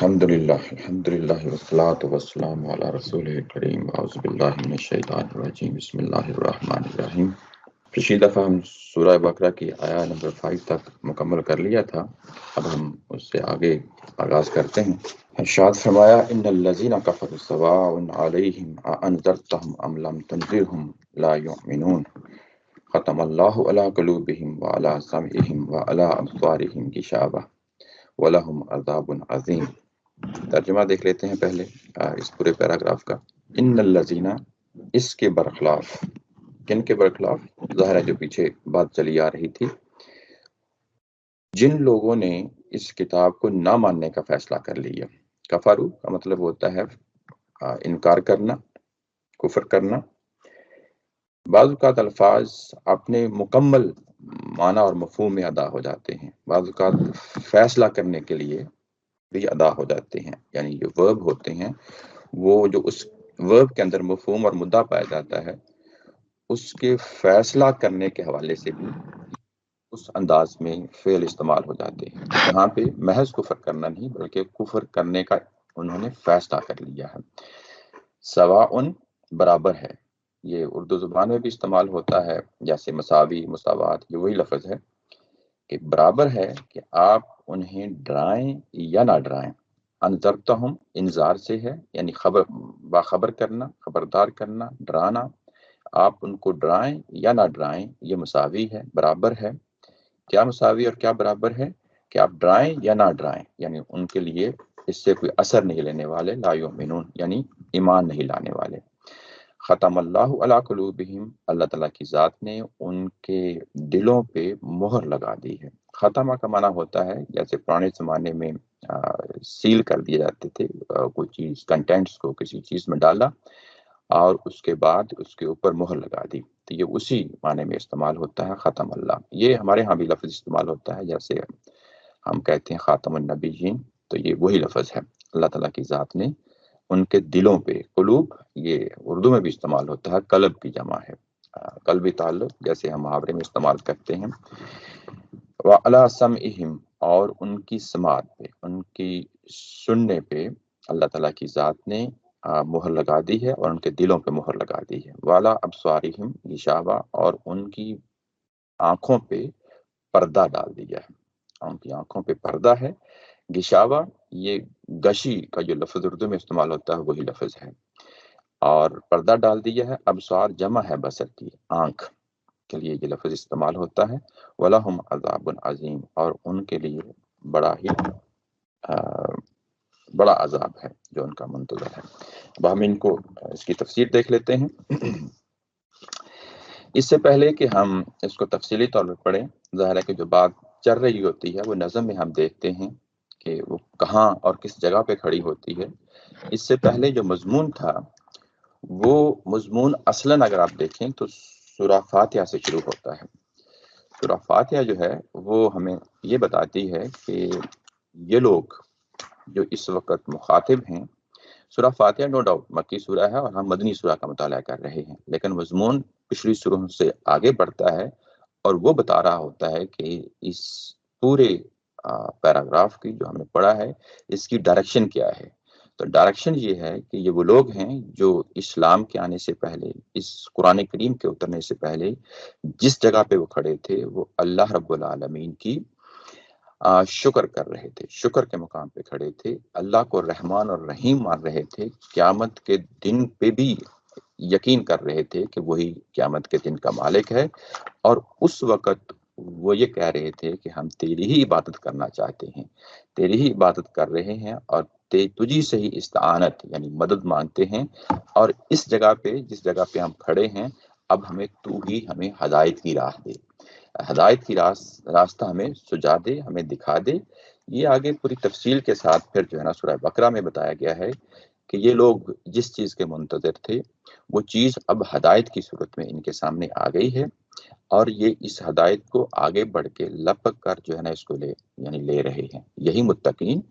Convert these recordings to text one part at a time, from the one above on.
الحمدللہ والصلاة والسلام علی رسول کریم اعوذ باللہ من الشیطان الرجیم بسم اللہ الرحمن الرحیم۔ پچھلی دفعہ ہم سورہ بقرہ کی آیا نمبر 5 تک مکمل کر لیا تھا، اب ہم اس سے آگے آغاز کرتے ہیں۔ ارشاد فرمایا ان الذین کفروا سواء علیہم اانذرتہم ام لم تنذرہم لا یؤمنون ختم اللہ علی قلوبہم وعلی سمعہم وعلی ابصارہم غشاوہ وَلَهُمْ عَذَابٌ عَظِيمٌ۔ ترجمہ دیکھ لیتے ہیں پہلے اس پورے پیراگراف کا۔ ان الذین، اس کے برخلاف، کن کے برخلاف؟ ظاہر ہے جو پیچھے بات چلی آ رہی تھی، جن لوگوں نے اس کتاب کو نہ ماننے کا فیصلہ کر لیا۔ کفرو کا مطلب ہوتا ہے انکار کرنا، کفر کرنا۔ بعض اوقات الفاظ اپنے مکمل معنی اور مفہوم میں ادا ہو جاتے ہیں، بعض اوقات فیصلہ کرنے کے لیے بھی ادا ہو جاتے ہیں، یعنی جو ورب ہوتے ہیں وہ جو اس ورب کے اندر مفہوم اور مدعا پایا جاتا ہے اس کے فیصلہ کرنے کے حوالے سے بھی اس انداز میں فعل استعمال ہو جاتے ہیں۔ یہاں پہ محض کفر کرنا نہیں بلکہ کفر کرنے کا انہوں نے فیصلہ کر لیا ہے۔ سواء برابر ہے، یہ اردو زبان میں بھی استعمال ہوتا ہے، جیسے مساوی، مساوات، یہ وہی لفظ ہے کہ برابر ہے کہ آپ انہیں ڈرائیں یا نہ ڈرائیں۔ انذرتہم انذار سے ہے، یعنی خبر، باخبر کرنا، خبردار کرنا، ڈرانا۔ آپ ان کو ڈرائیں یا نہ ڈرائیں، یہ مساوی ہے، برابر ہے۔ کیا مساوی اور کیا برابر ہے؟ کہ آپ ڈرائیں یا نہ ڈرائیں، یعنی ان کے لیے اس سے کوئی اثر نہیں لینے والے، لا یؤمنون یعنی ایمان نہیں لانے والے۔ ختم اللہ علی قلوبہم، اللہ تعالیٰ کی ذات نے ان کے دلوں پہ مہر لگا دی ہے۔ ختمہ کا معنی ہوتا ہے جیسے پرانے زمانے میں سیل کر دیے جاتے تھے، کوئی چیز کنٹینٹس کو کسی چیز میں ڈالا اور اس کے بعد اس کے اوپر مہر لگا دی، تو یہ اسی معنی میں استعمال ہوتا ہے ختم اللہ۔ یہ ہمارے ہاں بھی لفظ استعمال ہوتا ہے، جیسے ہم کہتے ہیں خاتم النبیین، تو یہ وہی لفظ ہے۔ اللہ تعالیٰ کی ذات نے ان کے دلوں پہ، قلوب یہ اردو میں بھی استعمال ہوتا ہے، قلب کی جمع ہے، قلبی تعلق جیسے ہم محاورے میں استعمال کرتے ہیں۔ وَعَلَىٰ سَمْعِهِمْ، اور ان کی سماعت پہ، ان کی سننے پہ اللہ تعالیٰ کی ذات نے مہر لگا دی ہے اور ان کے دلوں پہ مہر لگا دی ہے۔ وَعَلَىٰ أَبْصَارِهِمْ غِشَاوَةٌ، اور ان کی آنکھوں پہ پردہ ڈال دیا ہے، ان کی آنکھوں پہ پردہ ہے۔ غشاوہ یہ گشی کا جو لفظ اردو میں استعمال ہوتا ہے وہی لفظ ہے، اور پردہ ڈال دیا ہے۔ ابصار جمع ہے بصر کی، آنکھ کے لیے یہ لفظ استعمال ہوتا ہے۔ وَلَهُمْ عَذَابٌ عَظِيمٌ، اور ان کے لیے بڑا ہی بڑا عذاب ہے جو ان کا منتظر ہے۔ اب ہم ان کو اس کی تفسیر دیکھ لیتے ہیں۔ اس سے پہلے کہ ہم اس کو تفصیلی طور پر پڑھیں، ظاہر ہے کہ جو بات چل رہی ہوتی ہے وہ نظم میں ہم دیکھتے ہیں کہ وہ کہاں اور کس جگہ پہ کھڑی ہوتی ہے۔ اس سے پہلے جو مضمون تھا وہ مضمون اصلاً اگر آپ دیکھیں تو سورہ فاتحہ سے شروع ہوتا ہے۔ سورہ فاتحہ جو ہے وہ ہمیں یہ بتاتی ہے کہ یہ لوگ جو اس وقت مخاطب ہیں، سورہ فاتحہ نو ڈاؤٹ مکی سورہ ہے اور ہم مدنی سورہ کا مطالعہ کر رہے ہیں، لیکن مضمون پچھلی سوروں سے آگے بڑھتا ہے اور وہ بتا رہا ہوتا ہے کہ اس پورے پیراگراف کی جو ہم نے پڑھا ہے اس کی ڈائریکشن کیا ہے۔ تو ڈائریکشن یہ ہے کہ یہ وہ لوگ ہیں جو اسلام کے آنے سے پہلے، اس قرآن کریم کے اترنے سے پہلے جس جگہ پہ وہ کھڑے تھے وہ اللہ رب العالمین کی شکر کر رہے تھے، شکر کے مقام پہ کھڑے تھے، اللہ کو رحمان اور رحیم مان رہے تھے، قیامت کے دن پہ بھی یقین کر رہے تھے کہ وہی قیامت کے دن کا مالک ہے، اور اس وقت وہ یہ کہہ رہے تھے کہ ہم تیری ہی عبادت کرنا چاہتے ہیں، تیری ہی عبادت کر رہے ہیں اور تجھی سے ہی استعانت یعنی مدد مانگتے ہیں، اور اس جگہ پہ جس جگہ پہ ہم کھڑے ہیں اب ہمیں تو ہی ہمیں ہدایت کی راہ دے، ہدایت کی راستہ ہمیں سجا دے، ہمیں دکھا دے۔ یہ آگے پوری تفصیل کے ساتھ پھر جو ہے نا سورہ بقرہ میں بتایا گیا ہے کہ یہ لوگ جس چیز کے منتظر تھے وہ چیز اب ہدایت کی صورت میں ان کے سامنے آ گئی ہے، اور یہ اس ہدایت کو آگے بڑھ کے لپک کر جو ہے نا اس کو لے رہے ہیں۔ یہی متقین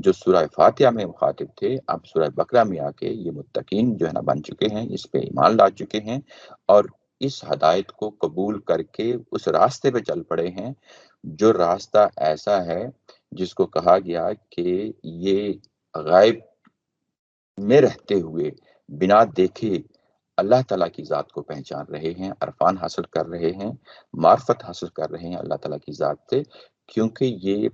جو سورہ فاتحہ میں مخاطب تھے اب سورہ بقرہ میں آ کے یہ متقین جو ہے نا بن چکے ہیں، اس پہ ایمان لا چکے ہیں اور اس ہدایت کو قبول کر کے اس راستے پہ چل پڑے ہیں، جو راستہ ایسا ہے جس کو کہا گیا کہ یہ غائب میں رہتے ہوئے بنا دیکھے اللہ تعالیٰ کی ذات کو پہچان رہے ہیں، عرفان حاصل کر رہے ہیں، معرفت حاصل کر رہے ہیں اللہ تعالیٰ کی ذات سے، کیونکہ یہ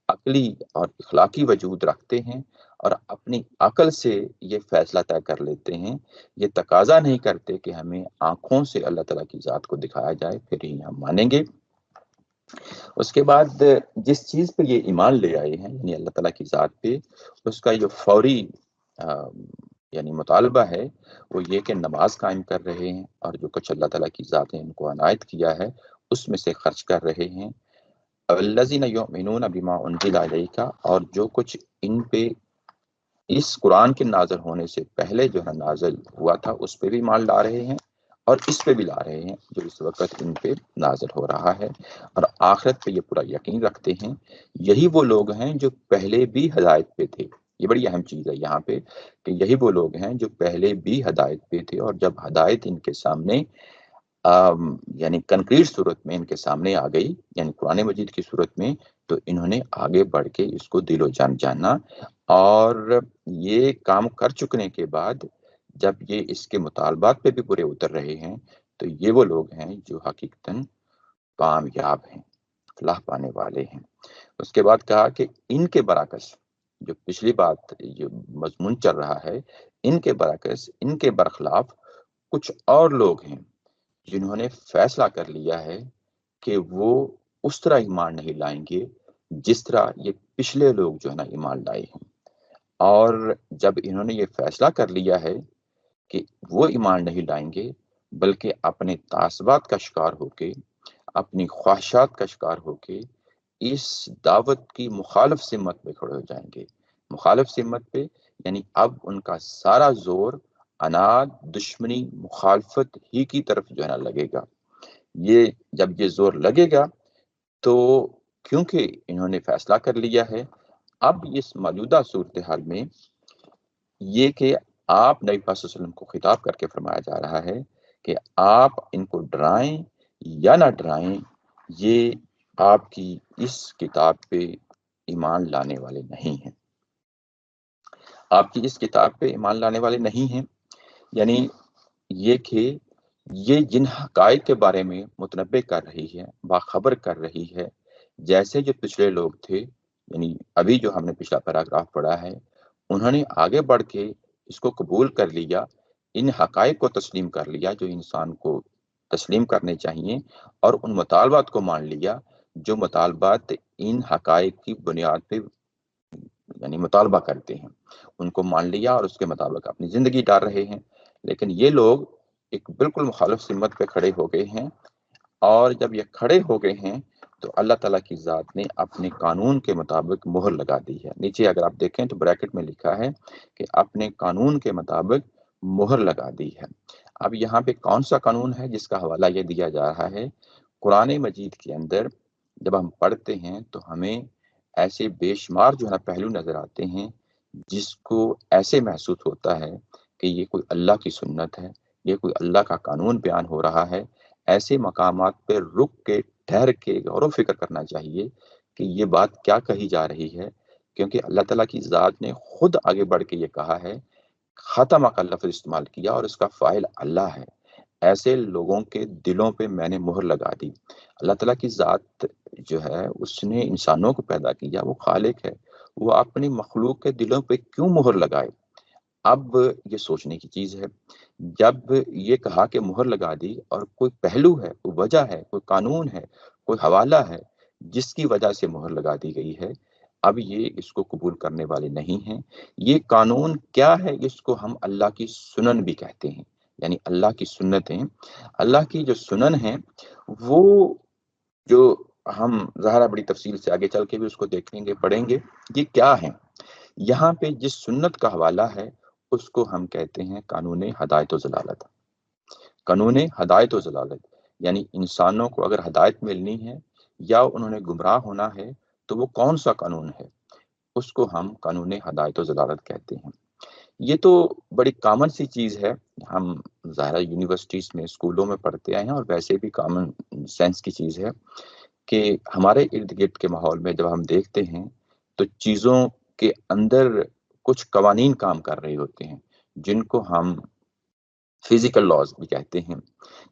عقلی اور اخلاقی وجود رکھتے ہیں اور اپنی عقل سے یہ فیصلہ طے کر لیتے ہیں، یہ تقاضا نہیں کرتے کہ ہمیں آنکھوں سے اللہ تعالیٰ کی ذات کو دکھایا جائے پھر ہی ہم مانیں گے۔ اس کے بعد جس چیز پہ یہ ایمان لے آئے ہیں یعنی اللہ تعالیٰ کی ذات پہ، اس کا جو فوری یعنی مطالبہ ہے وہ یہ کہ نماز قائم کر رہے ہیں اور جو کچھ اللہ تعالیٰ کی ذات نے ان کو عنایت کیا ہے اس میں سے خرچ کر رہے ہیں۔ الذین یؤمنون بما انزل الیک، اور جو کچھ ان پہ اس قرآن کے نازل ہونے سے پہلے جو ہے نازل ہوا تھا اس پہ بھی ایمان لا رہے ہیں اور اس پہ بھی لا رہے ہیں جو اس وقت ان پہ نازل ہو رہا ہے، اور آخرت پہ یہ پورا یقین رکھتے ہیں۔ یہی وہ لوگ ہیں جو پہلے بھی ہدایت پہ تھے، یہ بڑی اہم چیز ہے یہاں پہ کہ یہی وہ لوگ ہیں جو پہلے بھی ہدایت پہ تھے، اور جب ہدایت ان کے سامنے یعنی کنکریٹ صورت میں ان کے سامنے آ گئی یعنی قرآن مجید کی صورت میں، تو انہوں نے آگے بڑھ کے اس کو دل و جان جانا، اور یہ کام کر چکنے کے بعد جب یہ اس کے مطالبات پہ بھی پورے اتر رہے ہیں تو یہ وہ لوگ ہیں جو حقیقتاً کامیاب ہیں، فلاح پانے والے ہیں۔ اس کے بعد کہا کہ ان کے برعکس جو پچھلی بات جو مضمون چل رہا ہے، ان کے برعکس، ان کے برخلاف کچھ اور لوگ ہیں جنہوں نے فیصلہ کر لیا ہے کہ وہ اس طرح ایمان نہیں لائیں گے جس طرح یہ پچھلے لوگ جو ہے نا ایمان لائے ہیں، اور جب انہوں نے یہ فیصلہ کر لیا ہے کہ وہ ایمان نہیں لائیں گے بلکہ اپنے تعصبات کا شکار ہو کے، اپنی خواہشات کا شکار ہو کے اس دعوت کی مخالف سمت پہ کھڑے ہو جائیں گے۔ مخالف سمت پہ یعنی اب ان کا سارا زور اناد، دشمنی، مخالفت ہی کی طرف جو ہے نا لگے گا۔ یہ جب یہ زور لگے گا تو کیونکہ انہوں نے فیصلہ کر لیا ہے، اب اس موجودہ صورتحال میں یہ کہ آپ نبی پاک صلی اللہ علیہ وسلم کو خطاب کر کے فرمایا جا رہا ہے کہ آپ ان کو ڈرائیں یا نہ ڈرائیں، یہ آپ کی اس کتاب پہ ایمان لانے والے نہیں ہیں، آپ کی اس کتاب پہ ایمان لانے والے نہیں ہیں، یعنی یہ کہ یہ جن حقائق کے بارے میں متنبع کر رہی ہے، باخبر کر رہی ہے، جیسے جو پچھلے لوگ تھے، یعنی ابھی جو ہم نے پچھلا پیراگراف پڑھا ہے، انہوں نے آگے بڑھ کے اس کو قبول کر لیا، ان حقائق کو تسلیم کر لیا جو انسان کو تسلیم کرنے چاہیے، اور ان مطالبات کو مان لیا جو مطالبات ان حقائق کی بنیاد پہ یعنی مطالبہ کرتے ہیں، ان کو مان لیا اور اس کے مطابق اپنی زندگی ڈال رہے ہیں۔ لیکن یہ لوگ ایک بالکل مخالف سمت پہ کھڑے ہو گئے ہیں، اور جب یہ کھڑے ہو گئے ہیں تو اللہ تعالیٰ کی ذات نے اپنے قانون کے مطابق مہر لگا دی ہے۔ نیچے اگر آپ دیکھیں تو بریکٹ میں لکھا ہے کہ اپنے قانون کے مطابق مہر لگا دی ہے۔ اب یہاں پہ کون سا قانون ہے جس کا حوالہ یہ دیا جا رہا ہے؟ قرآن مجید کے اندر جب ہم پڑھتے ہیں تو ہمیں ایسے بے شمار جو ہے پہلو نظر آتے ہیں جس کو ایسے محسوس ہوتا ہے کہ یہ کوئی اللہ کی سنت ہے، یہ کوئی اللہ کا قانون بیان ہو رہا ہے۔ ایسے مقامات پہ رک کے، ٹھہر کے غور و فکر کرنا چاہیے کہ یہ بات کیا کہی جا رہی ہے، کیونکہ اللہ تعالیٰ کی ذات نے خود آگے بڑھ کے یہ کہا ہے، خاتمہ کا لفظ استعمال کیا اور اس کا فاعل اللہ ہے۔ ایسے لوگوں کے دلوں پہ میں نے مہر لگا دی۔ اللہ تعالیٰ کی ذات جو ہے اس نے انسانوں کو پیدا کیا، وہ خالق ہے، وہ اپنی مخلوق کے دلوں پہ کیوں مہر لگائے؟ اب یہ سوچنے کی چیز ہے۔ جب یہ کہا کہ مہر لگا دی اور کوئی پہلو ہے، کوئی وجہ ہے، کوئی قانون ہے، کوئی حوالہ ہے جس کی وجہ سے مہر لگا دی گئی ہے، اب یہ اس کو قبول کرنے والے نہیں ہیں۔ یہ قانون کیا ہے؟ اس کو ہم اللہ کی سنن بھی کہتے ہیں، یعنی اللہ کی سنتیں۔ اللہ کی جو سنن ہیں وہ جو ہم ظاہرہ بڑی تفصیل سے آگے چل کے بھی اس کو دیکھیں گے، پڑھیں گے، یہ کیا ہیں۔ یہاں پہ جس سنت کا حوالہ ہے اس کو ہم کہتے ہیں قانون ہدایت و ضلالت۔ قانون ہدایت و ضلالت یعنی انسانوں کو اگر ہدایت ملنی ہے یا انہوں نے گمراہ ہونا ہے تو وہ کون سا قانون ہے، اس کو ہم قانون ہدایت و ضلالت کہتے ہیں۔ یہ تو بڑی کامن سی چیز ہے، ہم ظاہرہ یونیورسٹیز میں، اسکولوں میں پڑھتے آئے ہیں، اور ویسے بھی کامن سینس کی چیز ہے کہ ہمارے ارد گرد کے ماحول میں جب ہم دیکھتے ہیں تو چیزوں کے اندر کچھ قوانین کام کر رہے ہوتے ہیں جن کو ہم فزیکل لاز بھی کہتے ہیں،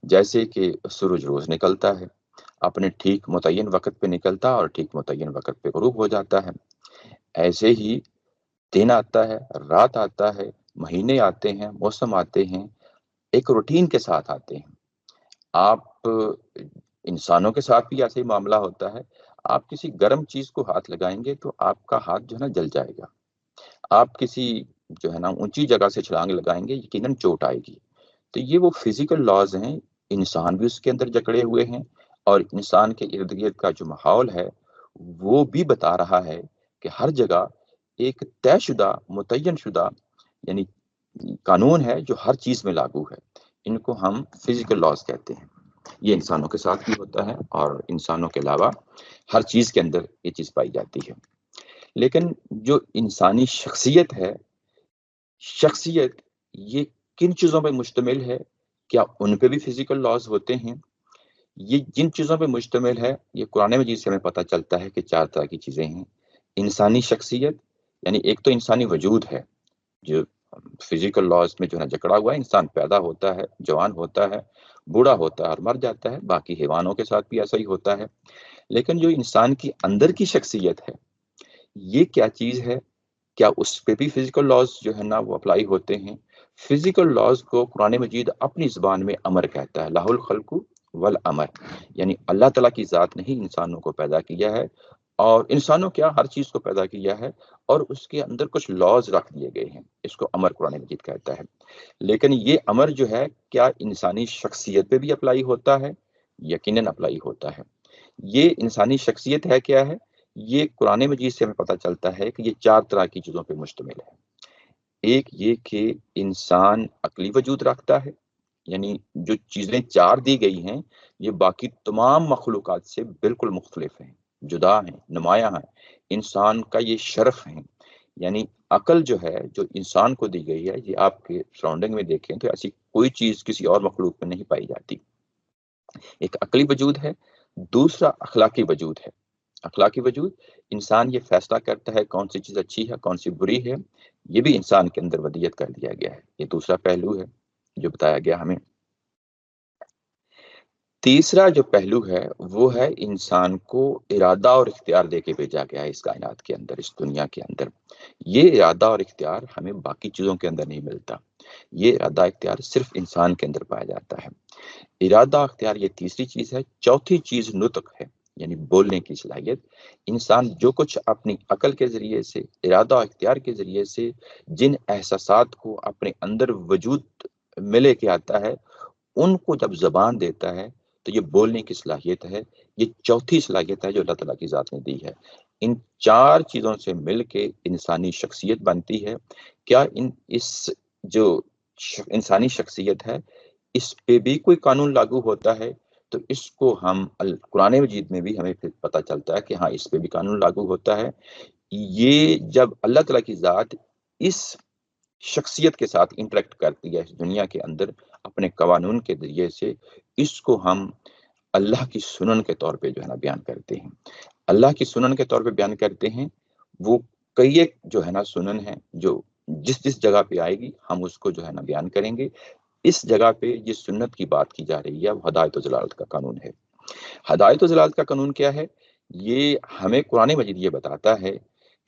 جیسے کہ سورج روز نکلتا ہے، اپنے ٹھیک متعین وقت پہ نکلتا ہے اور ٹھیک متعین وقت پہ غروب ہو جاتا ہے۔ ایسے ہی دن آتا ہے، رات آتا ہے، مہینے آتے ہیں، موسم آتے ہیں، ایک روٹین کے ساتھ آتے ہیں۔ آپ انسانوں کے ساتھ بھی ایسے ہی معاملہ ہوتا ہے۔ آپ کسی گرم چیز کو ہاتھ لگائیں گے تو آپ کا ہاتھ جو ہے نا جل جائے گا۔ آپ کسی جو ہے نا اونچی جگہ سے چھلانگ لگائیں گے، یقیناً چوٹ آئے گی۔ تو یہ وہ فزیکل لاز ہیں، انسان بھی اس کے اندر جکڑے ہوئے ہیں، اور انسان کے ارد گرد کا جو ماحول ہے وہ بھی بتا رہا ہے کہ ہر جگہ ایک طے شدہ متعین شدہ یعنی قانون ہے جو ہر چیز میں لاگو ہے۔ ان کو ہم فزیکل لاز کہتے ہیں۔ یہ انسانوں کے ساتھ بھی ہوتا ہے اور انسانوں کے علاوہ ہر چیز کے اندر یہ چیز پائی جاتی ہے۔ لیکن جو انسانی شخصیت ہے، شخصیت یہ کن چیزوں پہ مشتمل ہے؟ کیا ان پہ بھی فزیکل لاز ہوتے ہیں؟ یہ جن چیزوں پہ مشتمل ہے، یہ قرآن مجید سے ہمیں پتہ چلتا ہے کہ 4 طرح کی چیزیں ہیں۔ انسانی شخصیت یعنی ایک تو انسانی وجود ہے جو فزیکل لاز میں جو ہے جکڑا ہوا ہے۔ انسان پیدا ہوتا ہے، جوان ہوتا ہے، بوڑھا ہوتا ہے اور مر جاتا ہے۔ باقی حیوانوں کے ساتھ بھی ایسا ہی ہوتا ہے۔ لیکن جو انسان کی اندر کی شخصیت ہے، یہ کیا چیز ہے؟ کیا اس پہ بھی فزیکل لاز جو ہے نا وہ اپلائی ہوتے ہیں؟ فزیکل لاز کو قرآن مجید اپنی زبان میں امر کہتا ہے، لہ الخلق والامر، یعنی اللہ تعالیٰ کی ذات نے ہی انسانوں کو پیدا کیا ہے، اور انسانوں کیا ہر چیز کو پیدا کیا ہے، اور اس کے اندر کچھ لاز رکھ دیے گئے ہیں۔ اس کو امر قرآن مجید کہتا ہے۔ لیکن یہ امر جو ہے کیا انسانی شخصیت پہ بھی اپلائی ہوتا ہے؟ یقیناً اپلائی ہوتا ہے۔ یہ انسانی شخصیت ہے کیا ہے؟ یہ قرآن مجید سے ہمیں پتہ چلتا ہے کہ یہ 4 طرح کی چیزوں پہ مشتمل ہے۔ ایک یہ کہ انسان عقلی وجود رکھتا ہے، یعنی جو چیزیں 4 دی گئی ہیں یہ باقی تمام مخلوقات سے بالکل مختلف ہیں، جدا ہیں، نمایاں ہیں۔ انسان کا یہ شرف ہے، یعنی عقل جو ہے جو انسان کو دی گئی ہے، یہ آپ کے سراؤنڈنگ میں دیکھیں تو ایسی کوئی چیز کسی اور مخلوق میں نہیں پائی جاتی۔ ایک عقلی وجود ہے، دوسرا اخلاقی وجود ہے۔ اخلاقی وجود، انسان یہ فیصلہ کرتا ہے کون سی چیز اچھی ہے کون سی بری ہے، یہ بھی انسان کے اندر ودیت کر دیا گیا ہے۔ یہ دوسرا پہلو ہے جو بتایا گیا ہمیں۔ تیسرا جو پہلو ہے وہ ہے انسان کو ارادہ اور اختیار دے کے بھیجا گیا ہے اس کائنات کے اندر، اس دنیا کے اندر۔ یہ ارادہ اور اختیار ہمیں باقی چیزوں کے اندر نہیں ملتا، یہ ارادہ اختیار صرف انسان کے اندر پایا جاتا ہے۔ ارادہ اختیار یہ تیسری چیز ہے۔ چوتھی چیز نطق ہے، یعنی بولنے کی صلاحیت۔ انسان جو کچھ اپنی عقل کے ذریعے سے، ارادہ اختیار کے ذریعے سے جن احساسات کو اپنے اندر وجود میں لے کے آتا ہے، ان کو جب زبان دیتا ہے تو یہ بولنے کی صلاحیت ہے۔ یہ چوتھی صلاحیت ہے جو اللہ تعالیٰ کی ذات نے دی ہے۔ ان 4 چیزوں سے مل کے انسانی شخصیت بنتی ہے۔ کیا اس جو انسانی شخصیت ہے اس پہ بھی کوئی قانون لاگو ہوتا ہے؟ تو اس کو ہم قرآن مجید میں بھی ہمیں پھر پتہ چلتا ہے کہ ہاں اس پہ بھی قانون لاگو ہوتا ہے۔ یہ جب اللہ تعالیٰ کی ذات اس شخصیت کے ساتھ انٹریکٹ کرتی ہے اس دنیا کے اندر اپنے قانون کے ذریعے سے، اس کو ہم اللہ کی سنن کے طور پہ جو ہے نا بیان کرتے ہیں۔ اللہ کی سنن کے طور پہ بیان کرتے ہیں۔ وہ کئی ایک جو ہے نا سنن ہے جو جس جگہ پہ آئے گی ہم اس کو جو ہے نا بیان کریں گے۔ اس جگہ پہ جس سنت کی بات کی جا رہی ہے وہ ہدایت و ضلالت کا قانون ہے۔ ہدایت و ضلالت کا قانون کیا ہے؟ یہ ہمیں قرآن مجید یہ بتاتا ہے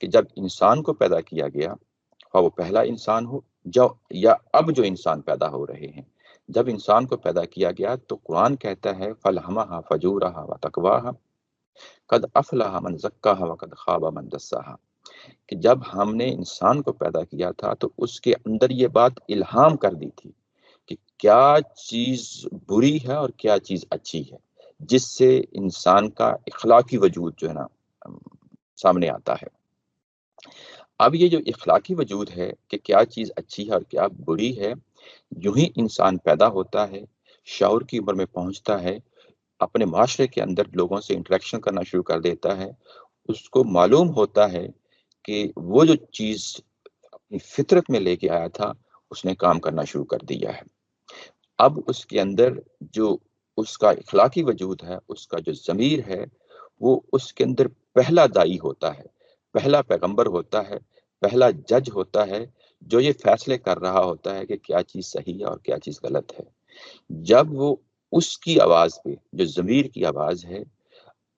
کہ جب انسان کو پیدا کیا گیا، اور وہ پہلا انسان ہو یا اب جو انسان پیدا ہو رہے ہیں، جب انسان کو پیدا کیا گیا تو قرآن کہتا ہے فَلْہَمَہَا فَجُورَہَا وَتَقْوَاهَا قَدْ أَفْلَحَ مَنْ زَكَّاهَا وَقَدْ خَابَ مَنْ دَسَّاهَا، کہ جب ہم نے انسان کو پیدا کیا تھا تو اس کے اندر یہ بات الہام کر دی تھی کہ کیا چیز بری ہے اور کیا چیز اچھی ہے، جس سے انسان کا اخلاقی وجود جو ہے نا سامنے آتا ہے۔ اب یہ جو اخلاقی وجود ہے کہ کیا چیز اچھی ہے اور کیا بری ہے، یوں ہی انسان پیدا ہوتا ہے، شعور کی عمر میں پہنچتا ہے، اپنے معاشرے کے اندر لوگوں سے انٹریکشن کرنا شروع کر دیتا ہے، اس کو معلوم ہوتا ہے کہ وہ جو چیز اپنی فطرت میں لے کے آیا تھا اس نے کام کرنا شروع کر دیا ہے۔ اب اس کے اندر جو اس کا اخلاقی وجود ہے، اس کا جو ضمیر ہے، وہ اس کے اندر پہلا دائی ہوتا ہے، پہلا پیغمبر ہوتا ہے، پہلا جج ہوتا ہے جو یہ فیصلے کر رہا ہوتا ہے کہ کیا چیز صحیح ہے اور کیا چیز غلط ہے۔ جب وہ اس کی آواز پہ، جو ضمیر کی آواز ہے،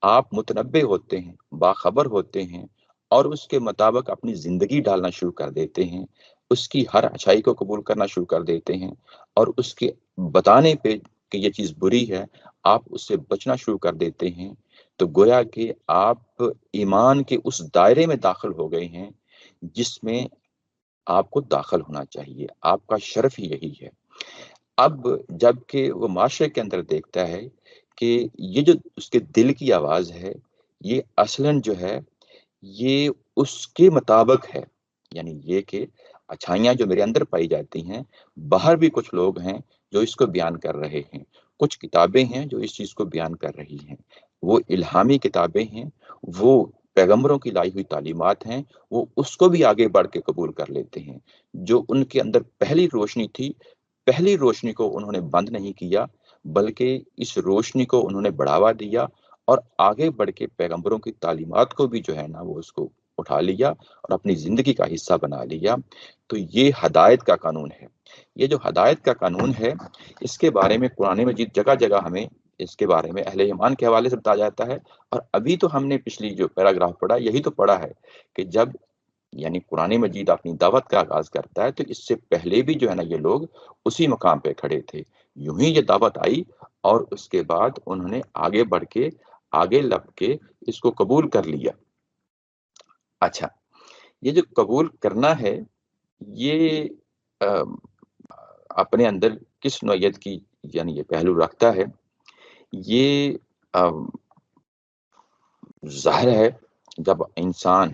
آپ متنبع ہوتے ہیں، باخبر ہوتے ہیں اور اس کے مطابق اپنی زندگی ڈالنا شروع کر دیتے ہیں، اس کی ہر اچھائی کو قبول کرنا شروع کر دیتے ہیں اور اس کے بتانے پہ کہ یہ چیز بری ہے آپ اس سے بچنا شروع کر دیتے ہیں، تو گویا کہ آپ ایمان کے اس دائرے میں داخل ہو گئے ہیں جس میں آپ کو داخل ہونا چاہیے، آپ کا شرف ہی یہی ہے۔ اب جب کہ وہ معاشرے کے اندر دیکھتا ہے کہ یہ جو اس کے دل کی آواز ہے، یہ اصلاً جو ہے یہ اس کے مطابق ہے، یعنی یہ کہ اچھائیاں جو میرے اندر پائی جاتی ہیں، باہر بھی کچھ لوگ ہیں جو اس کو بیان کر رہے ہیں، کچھ کتابیں ہیں جو اس چیز کو بیان کر رہی ہیں، وہ الہامی کتابیں ہیں، وہ پیغمبروں کی لائی ہوئی تعلیمات ہیں، وہ اس کو بھی آگے بڑھ کے قبول کر لیتے ہیں۔ جو ان کے اندر پہلی روشنی تھی، پہلی روشنی کو انہوں نے بند نہیں کیا، بلکہ اس روشنی کو انہوں نے بڑھاوا دیا اور آگے بڑھ کے پیغمبروں کی تعلیمات کو بھی جو ہے نا وہ اس کو اٹھا لیا اور اپنی زندگی کا حصہ بنا لیا۔ تو یہ ہدایت کا قانون ہے۔ یہ جو ہدایت کا قانون ہے، اس کے بارے میں قرآن مجید جگہ جگہ ہمیں اس کے بارے میں اہل ایمان کے حوالے سے بتایا جاتا ہے، اور ابھی تو ہم نے پچھلی جو پیراگراف پڑھا یہی تو پڑھا ہے کہ جب یعنی قرآن مجید اپنی دعوت کا آغاز کرتا ہے تو اس سے پہلے بھی جو ہے نا یہ لوگ اسی مقام پہ کھڑے تھے، یوں ہی یہ دعوت آئی اور اس کے بعد انہوں نے آگے بڑھ کے آگے لب کے اس کو قبول کر لیا۔ اچھا، یہ جو قبول کرنا ہے یہ اپنے اندر کس نوعیت کی یعنی یہ پہلو رکھتا ہے، یہ ظاہر ہے جب انسان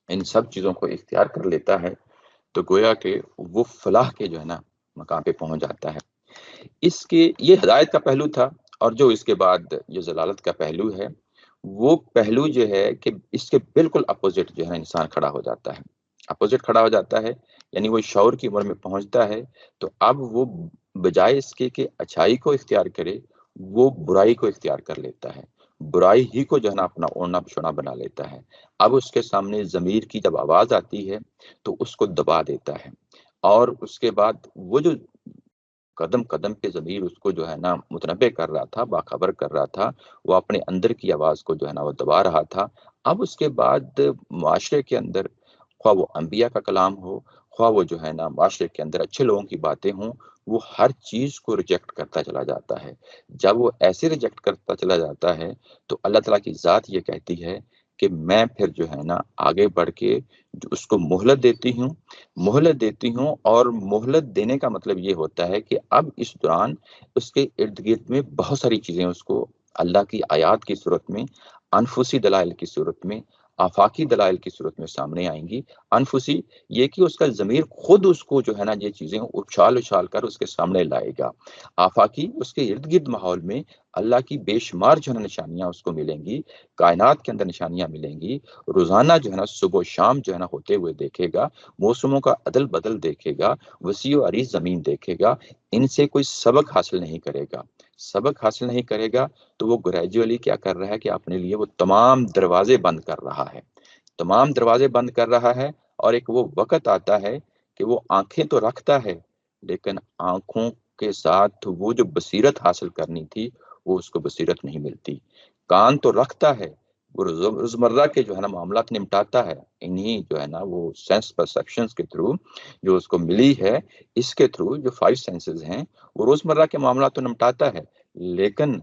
ان سب چیزوں کو اختیار کر لیتا ہے تو گویا کہ وہ فلاح کے جو ہے نا مقام پہ پہنچ جاتا ہے۔ اس کے یہ ہدایت کا پہلو تھا، اور جو اس کے بعد جو ضلالت کا پہلو ہے وہ پہلو جو ہے کہ اس کے بالکل اپوزٹ جو ہے انسان کھڑا ہو جاتا ہے، اپوزٹ کھڑا ہو جاتا ہے، یعنی وہ شعور کی عمر میں پہنچتا ہے تو اب وہ بجائے اس کے کہ اچھائی کو اختیار کرے وہ برائی کو اختیار کر لیتا ہے، برائی ہی کو جو ہے نا اپنا اوڑھنا بچھونا بنا لیتا ہے۔ اب اس کے سامنے ضمیر کی جب آواز آتی ہے تو اس کو دبا دیتا ہے، اور اس کے بعد وہ جو قدم قدم پہ ضمیر اس کو جو ہے نا متنبع کر رہا تھا، باخبر کر رہا تھا، وہ اپنے اندر کی آواز کو جو ہے نا وہ دبا رہا تھا۔ اب اس کے بعد معاشرے کے اندر خواہ وہ انبیاء کا کلام ہو، خواہ وہ جو ہے نا معاشرے کے اندر اچھے لوگوں کی باتیں ہوں، وہ ہر چیز کو ریجیکٹ کرتا چلا جاتا ہے۔ جب وہ ایسے ریجیکٹ کرتا چلا جاتا ہے تو اللہ تعالیٰ کی ذات یہ کہتی ہے کہ میں پھر جو ہے نا آگے بڑھ کے اس کو مہلت دیتی ہوں، اور مہلت دینے کا مطلب یہ ہوتا ہے کہ اب اس دوران اس کے ارد گرد میں بہت ساری چیزیں اس کو اللہ کی آیات کی صورت میں، انفسی دلائل کی صورت میں، آفاقی دلائل کی صورت میں سامنے آئیں گی۔ انفسی یہ کہ اس کا ضمیر خود اس کو جو ہے نا یہ چیزیں اچھال کر اس کے سامنے لائے گا۔ آفاقی اس کے ارد گرد ماحول میں اللہ کی بے شمار جو ہے نشانیاں اس کو ملیں گی، کائنات کے اندر نشانیاں ملیں گی، روزانہ جو ہے نا صبح و شام جو ہے نا ہوتے ہوئے دیکھے گا، موسموں کا عدل بدل دیکھے گا، وسیع و عریض زمین دیکھے گا، ان سے کوئی سبق حاصل نہیں کرے گا۔ سبق حاصل نہیں کرے گا تو وہ گریجولی کیا کر رہا ہے کہ اپنے لیے وہ تمام دروازے بند کر رہا ہے، تمام دروازے بند کر رہا ہے، اور ایک وہ وقت آتا ہے کہ وہ آنکھیں تو رکھتا ہے لیکن آنکھوں کے ساتھ وہ جو بصیرت حاصل کرنی تھی وہ اس کو بصیرت نہیں ملتی۔ کان تو رکھتا ہے، وہ روزمرہ کے جو ہے نا معاملات نمٹاتا ہے، انہی جو ہے نا وہ سینس پرسیپشنز کے تھرو جو اس کو ملی ہے، اس کے تھرو جو 5 سینسز ہیں وہ روزمرہ کے معاملات تو نمٹاتا ہے، لیکن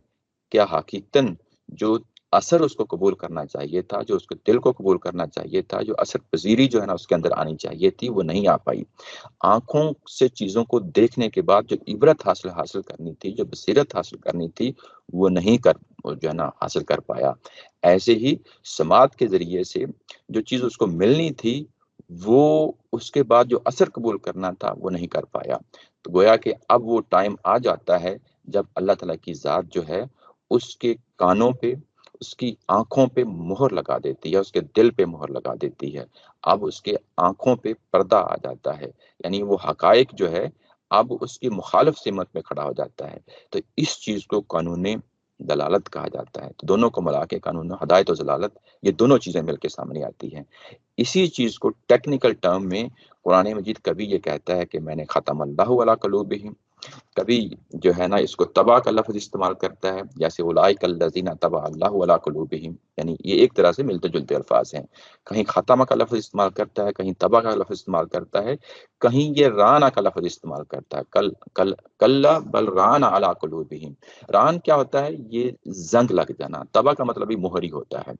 کیا حقیقتاً جو اثر اس کو قبول کرنا چاہیے تھا، جو اس کے دل کو قبول کرنا چاہیے تھا، جو اثر پذیری جو ہے نا اس کے اندر آنی چاہیے تھی وہ نہیں آ پائی۔ آنکھوں سے چیزوں کو دیکھنے کے بعد جو عبرت حاصل کرنی تھی، جو بصیرت حاصل کرنی تھی وہ نہیں جو ہے نا حاصل کر پایا۔ ایسے ہی سماعت کے ذریعے سے جو چیز اس کو ملنی تھی وہ اس کے بعد جو اثر قبول کرنا تھا وہ نہیں کر پایا۔ تو گویا کہ اب وہ ٹائم آ جاتا ہے جب اللہ تعالیٰ کی ذات جو ہے اس کے کانوں پہ، اس کی آنکھوں پہ مہر لگا دیتی ہے، اس کے دل پہ مہر لگا دیتی ہے۔ اب اس کے آنکھوں پہ پردہ آ جاتا ہے، یعنی وہ حقائق جو ہے اب اس کی مخالف سمت میں کھڑا ہو جاتا ہے۔ تو اس چیز کو قانون دلالت کہا جاتا ہے۔ تو دونوں کو ملا کے قانون ہدایت و ضلالت، یہ دونوں چیزیں مل کے سامنے آتی ہیں۔ اسی چیز کو ٹیکنیکل ٹرم میں قرآن مجید کبھی یہ کہتا ہے کہ میں نے ختم اللہ علی قلوبہم، کبھی جو ہے نا اس کو تبا کا لفظ استعمال کرتا ہے، جیسے اولئک الذین طبع اللہ علی قلوبہم، یعنی یہ ایک طرح سے ملتے جلتے الفاظ ہیں۔ کہیں ختمہ کا لفظ استعمال کرتا ہے، کہیں تبا کا لفظ استعمال کرتا ہے، کہیں یہ رانا کا لفظ استعمال کرتا ہے، کلا بل ران علی قلوبہم۔ ران کیا ہوتا ہے؟ یہ زنگ لگ جانا۔ تبا کا مطلب ہی مہر ہی ہوتا ہے،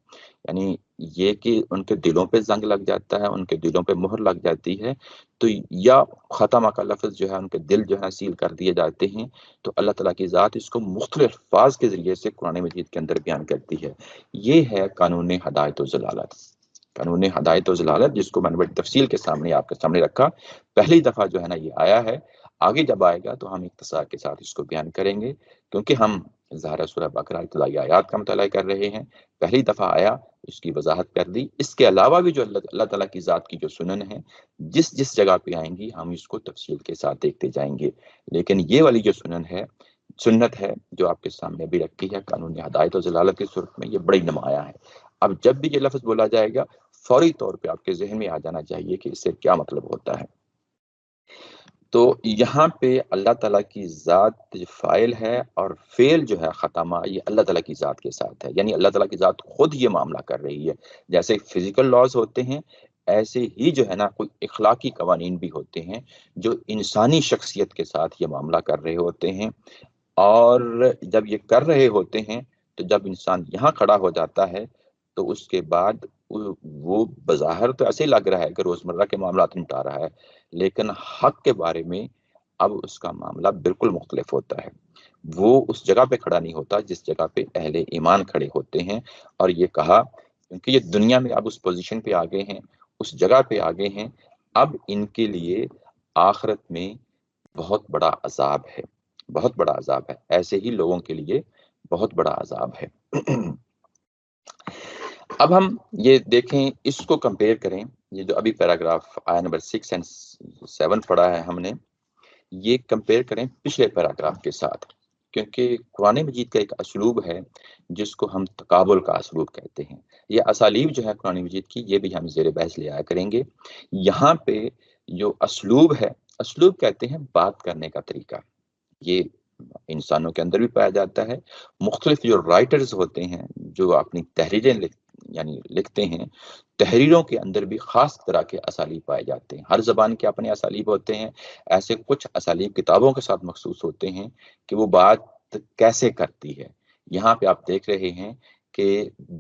یعنی یہ کہ ان کے دلوں پہ زنگ لگ جاتا ہے، ان کے دلوں پہ مہر لگ جاتی ہے۔ تو یا ختمہ کا لفظ جو ہے ان کے دل جو ہے سیل کر دیے جاتے ہیں۔ تو اللہ تعالیٰ کی ذات اس کو مختلف الفاظ کے ذریعے سے قرآن مجید کے اندر بیان کرتی ہے۔ یہ ہے قانون ہدایت و ضلالت، قانون ہدایت و ضلالت، جس کو میں نے بڑی تفصیل کے سامنے آپ کے سامنے رکھا۔ پہلی دفعہ جو ہے نا یہ آیا ہے، آگے جب آئے گا تو ہم اختصار کے ساتھ اس کو بیان کریں گے، کیونکہ ہم ظاہرہ سورہ بقرہ ابتدائی آیات کا مطالعہ کر رہے ہیں۔ پہلی دفعہ آیا، اس کی وضاحت کر دی۔ اس کے علاوہ بھی جو اللہ تعالیٰ کی ذات کی جو سنن ہے، جس جس جگہ پہ آئیں گی ہم اس کو تفصیل کے ساتھ دیکھتے جائیں گے۔ لیکن یہ والی جو سنت ہے جو آپ کے سامنے بھی رکھی ہے قانون ہدایت و ضلالت کی صورت میں، یہ بڑی نمایاں ہے۔ اب جب بھی یہ لفظ بولا جائے گا فوری طور پہ آپ کے ذہن میں آ جانا چاہیے کہ اس سے کیا مطلب ہوتا ہے۔ تو یہاں پہ اللہ تعالیٰ کی ذات فاعل ہے، اور فعل جو ہے ختمہ یہ اللہ تعالیٰ کی ذات کے ساتھ ہے، یعنی اللہ تعالیٰ کی ذات خود یہ معاملہ کر رہی ہے۔ جیسے فزیکل لاز ہوتے ہیں، ایسے ہی جو ہے نا کوئی اخلاقی قوانین بھی ہوتے ہیں جو انسانی شخصیت کے ساتھ یہ معاملہ کر رہے ہوتے ہیں۔ اور جب یہ کر رہے ہوتے ہیں تو جب انسان یہاں کھڑا ہو جاتا ہے تو اس کے بعد وہ بظاہر تو ایسے ہی لگ رہا ہے کہ روزمرہ کے معاملات نمٹا رہا ہے، لیکن حق کے بارے میں اب اس کا معاملہ بالکل مختلف ہوتا ہے۔ وہ اس جگہ پہ کھڑا نہیں ہوتا جس جگہ پہ اہل ایمان کھڑے ہوتے ہیں۔ اور یہ کہا کیونکہ یہ دنیا میں اب اس پوزیشن پہ آگے ہیں، اس جگہ پہ آگے ہیں، اب ان کے لیے آخرت میں بہت بڑا عذاب ہے، بہت بڑا عذاب ہے، ایسے ہی لوگوں کے لیے بہت بڑا عذاب ہے۔ اب ہم یہ دیکھیں، اس کو کمپیئر کریں، یہ جو ابھی پیراگراف آیا نمبر 6 اور 7 پڑھا ہے ہم نے، یہ کمپیئر کریں پچھلے پیراگراف کے ساتھ، کیونکہ قرآن مجید کا ایک اسلوب ہے جس کو ہم تقابل کا اسلوب کہتے ہیں۔ یہ اسالیب جو ہے قرآن مجید کی، یہ بھی ہم زیر بحث لے آیا کریں گے۔ یہاں پہ جو اسلوب ہے، اسلوب کہتے ہیں بات کرنے کا طریقہ، یہ انسانوں کے اندر بھی پایا جاتا ہے۔ مختلف جو رائٹرز ہوتے ہیں جو اپنی تحریریں لکھتے ہیں، تحریروں کے اندر بھی خاص طرح کے اسالیب پائے جاتے ہیں۔ ہر زبان کے اپنے اسالیب ہوتے ہیں، ایسے کچھ اسالیب کتابوں کے ساتھ مخصوص ہوتے ہیں کہ وہ بات کیسے کرتی ہے۔ یہاں پہ آپ دیکھ رہے ہیں کہ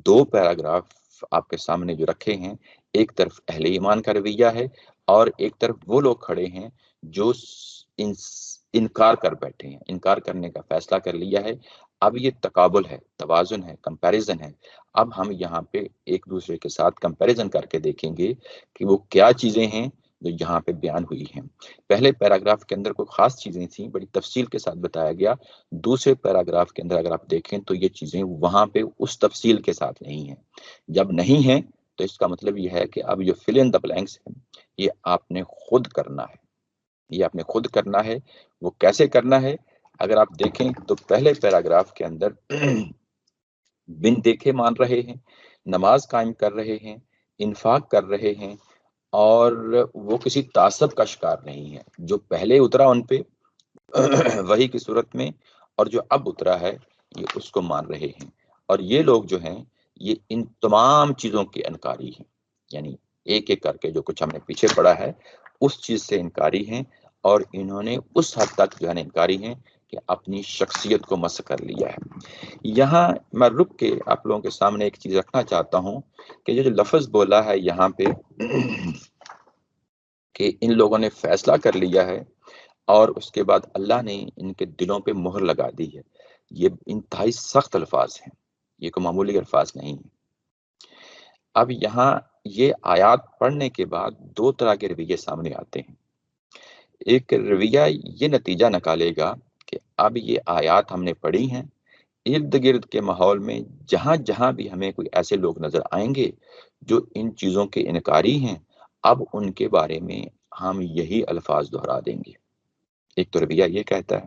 2 پیراگراف آپ کے سامنے جو رکھے ہیں، ایک طرف اہل ایمان کا رویہ ہے اور ایک طرف وہ لوگ کھڑے ہیں جو انکار کر بیٹھے ہیں، انکار کرنے کا فیصلہ کر لیا ہے۔ اب یہ تقابل ہے، توازن ہے، کمپیریزن ہے۔ اب ہم یہاں پہ ایک دوسرے کے ساتھ کمپیریزن کر کے دیکھیں گے کہ وہ کیا چیزیں ہیں جو یہاں پہ بیان ہوئی ہیں۔ پہلے پیراگراف کے اندر کوئی خاص چیزیں تھیں، بڑی تفصیل کے ساتھ بتایا گیا۔ دوسرے پیراگراف کے اندر اگر آپ دیکھیں تو یہ چیزیں وہاں پہ اس تفصیل کے ساتھ نہیں ہیں۔ جب نہیں ہیں تو اس کا مطلب یہ ہے کہ اب یہ فل ان دا بلینکس ہے، یہ آپ نے خود کرنا ہے، یہ آپ نے خود کرنا ہے۔ وہ کیسے کرنا ہے؟ اگر آپ دیکھیں تو پہلے پیراگراف کے اندر بن دیکھے مان رہے ہیں، نماز قائم کر رہے ہیں، انفاق کر رہے ہیں، اور وہ کسی تعصب کا شکار نہیں ہے۔ جو پہلے اترا ان پہ وحی کی صورت میں، اور جو اب اترا ہے یہ اس کو مان رہے ہیں۔ اور یہ لوگ جو ہیں یہ ان تمام چیزوں کے انکاری ہیں، یعنی ایک ایک کر کے جو کچھ ہم نے پیچھے پڑھا ہے اس چیز سے انکاری ہیں، اور انہوں نے اس حد تک جو ہے انکاری ہیں کہ اپنی شخصیت کو مسخ کر لیا ہے۔ یہاں میں رک کے آپ لوگوں کے سامنے ایک چیز رکھنا چاہتا ہوں کہ یہ جو لفظ بولا ہے یہاں پہ کہ ان لوگوں نے فیصلہ کر لیا ہے اور اس کے بعد اللہ نے ان کے دلوں پہ مہر لگا دی ہے، یہ انتہائی سخت الفاظ ہیں، یہ کوئی معمولی الفاظ نہیں ہیں۔ اب یہاں یہ آیات پڑھنے کے بعد 2 طرح کے رویے سامنے آتے ہیں۔ ایک رویہ یہ نتیجہ نکالے گا کہ اب یہ آیات ہم نے پڑھی ہیں، ارد گرد کے ماحول میں جہاں جہاں بھی ہمیں کوئی ایسے لوگ نظر آئیں گے جو ان چیزوں کے انکاری ہیں، اب ان کے بارے میں ہم یہی الفاظ دہرا دیں گے۔ ایک تو رویہ یہ کہتا ہے۔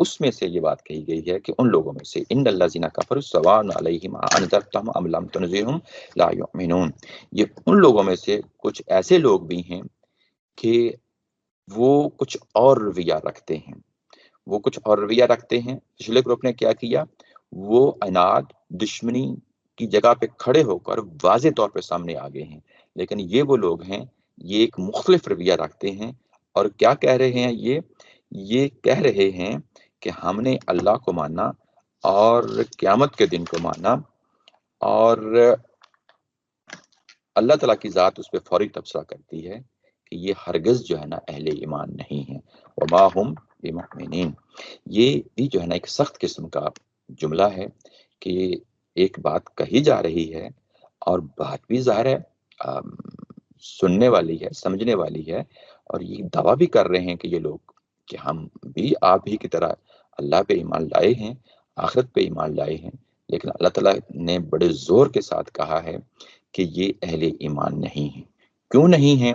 اس میں سے یہ بات کہی گئی ہے کہ ان لوگوں میں سے ان الذین کفروا سواء علیہم انذرتہم ام لم تنذرہم لا یؤمنون، یہ ان لوگوں میں سے کچھ ایسے لوگ بھی ہیں کہ وہ کچھ اور رویہ رکھتے ہیں، وہ کچھ اور رویہ رکھتے ہیں۔ پچھلے گروپ نے کیا کیا، وہ عناد دشمنی کی جگہ پہ کھڑے ہو کر واضح طور پہ سامنے آ گئے ہیں، لیکن یہ وہ لوگ ہیں، یہ ایک مختلف رویہ رکھتے ہیں، اور کیا کہہ رہے ہیں، یہ کہہ رہے ہیں کہ ہم نے اللہ کو مانا اور قیامت کے دن کو مانا، اور اللہ تعالیٰ کی ذات اس پہ فوری تبصرہ کرتی ہے کہ یہ ہرگز جو ہے نا اہل ایمان نہیں ہیں، وما ہم بمؤمنین۔ یہ بھی جو ہے نا ایک سخت قسم کا جملہ ہے کہ ایک بات کہی جا رہی ہے اور بات بھی ظاہر ہے سننے والی ہے، سمجھنے والی ہے، اور یہ دعویٰ بھی کر رہے ہیں کہ یہ لوگ کہ ہم بھی آپ ہی کی طرح اللہ پہ ایمان لائے ہیں، آخرت پہ ایمان لائے ہیں، لیکن اللہ تعالیٰ نے بڑے زور کے ساتھ کہا ہے کہ یہ اہل ایمان نہیں ہیں۔ کیوں نہیں ہیں؟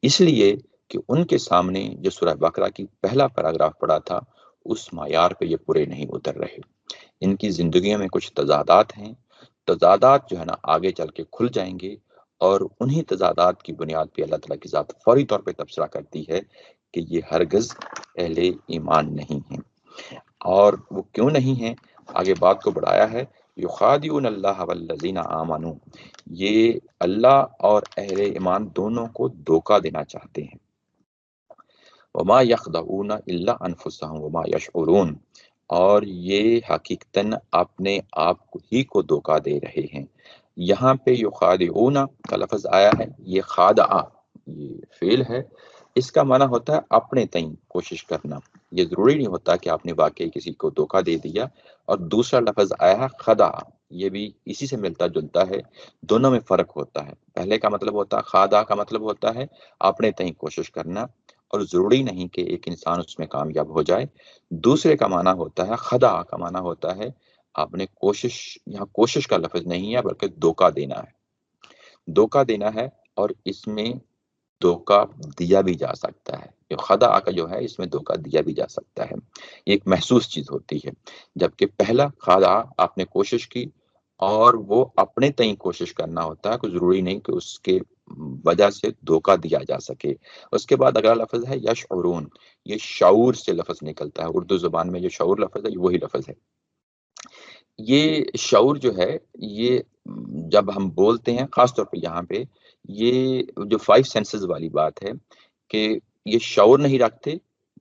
اس لیے کہ ان کے سامنے جو سورہ بقرہ کی پہلا پیراگراف پڑھا تھا، اس معیار پہ یہ پورے نہیں اتر رہے۔ ان کی زندگیوں میں کچھ تضادات ہیں، تضادات جو ہے نا آگے چل کے کھل جائیں گے، اور انہی تضادات کی بنیاد پہ اللہ تعالیٰ کی ذات فوری طور پہ تبصرہ کرتی ہے کہ یہ ہرگز اہل ایمان نہیں ہیں۔ اور وہ کیوں نہیں ہیں، آگے بات کو بڑھایا ہے، یخادعون اللہ والذین آمنوا، یہ اللہ اور اہل ایمان دونوں کو دھوکہ دینا چاہتے ہیں۔ وما یخدعون الا انفسهم وما یشعرون، اور یہ حقیقتاً اپنے آپ ہی کو دھوکہ دے رہے ہیں۔ یہاں پہ یخادعون کا لفظ آیا ہے، یہ خادع یہ فعل ہے، اس کا معنی ہوتا ہے اپنے تئیں کوشش کرنا۔ یہ ضروری نہیں ہوتا کہ آپ نے واقعی کسی کو دھوکہ دے دیا۔ اور دوسرا لفظ آیا ہے خدع، یہ بھی اسی سے ملتا جلتا ہے، دونوں میں فرق ہوتا ہے۔ پہلے کا مطلب ہوتا ہے خادع کا مطلب ہوتا ہے اپنے تئیں کوشش کرنا، اور ضروری نہیں کہ ایک انسان اس میں کامیاب ہو جائے۔ دوسرے کا معنی ہوتا ہے خدع کا معنی ہوتا ہے آپ نے کوشش، یہاں کوشش کا لفظ نہیں ہے بلکہ دھوکہ دینا ہے، دھوکہ دینا ہے، اور اس میں دھوکہ دیا بھی جا سکتا ہے۔ جو خدع کا جو ہے اس میں دھوکہ دیا بھی جا سکتا ہے، یہ ایک محسوس چیز ہوتی ہے، جبکہ پہلا خدع آپ نے کوشش کی اور وہ اپنے تئیں کوشش کرنا ہوتا ہے، کوئی ضروری نہیں کہ اس کے وجہ سے دھوکہ دیا جا سکے۔ اس کے بعد اگلا لفظ ہے یشعرون، یہ شعور سے لفظ نکلتا ہے، اردو زبان میں جو شعور لفظ ہے وہی لفظ ہے۔ یہ شعور جو ہے، یہ جب ہم بولتے ہیں خاص طور پہ یہاں پہ یہ جو 5 سینسز والی بات ہے کہ یہ شعور نہیں رکھتے،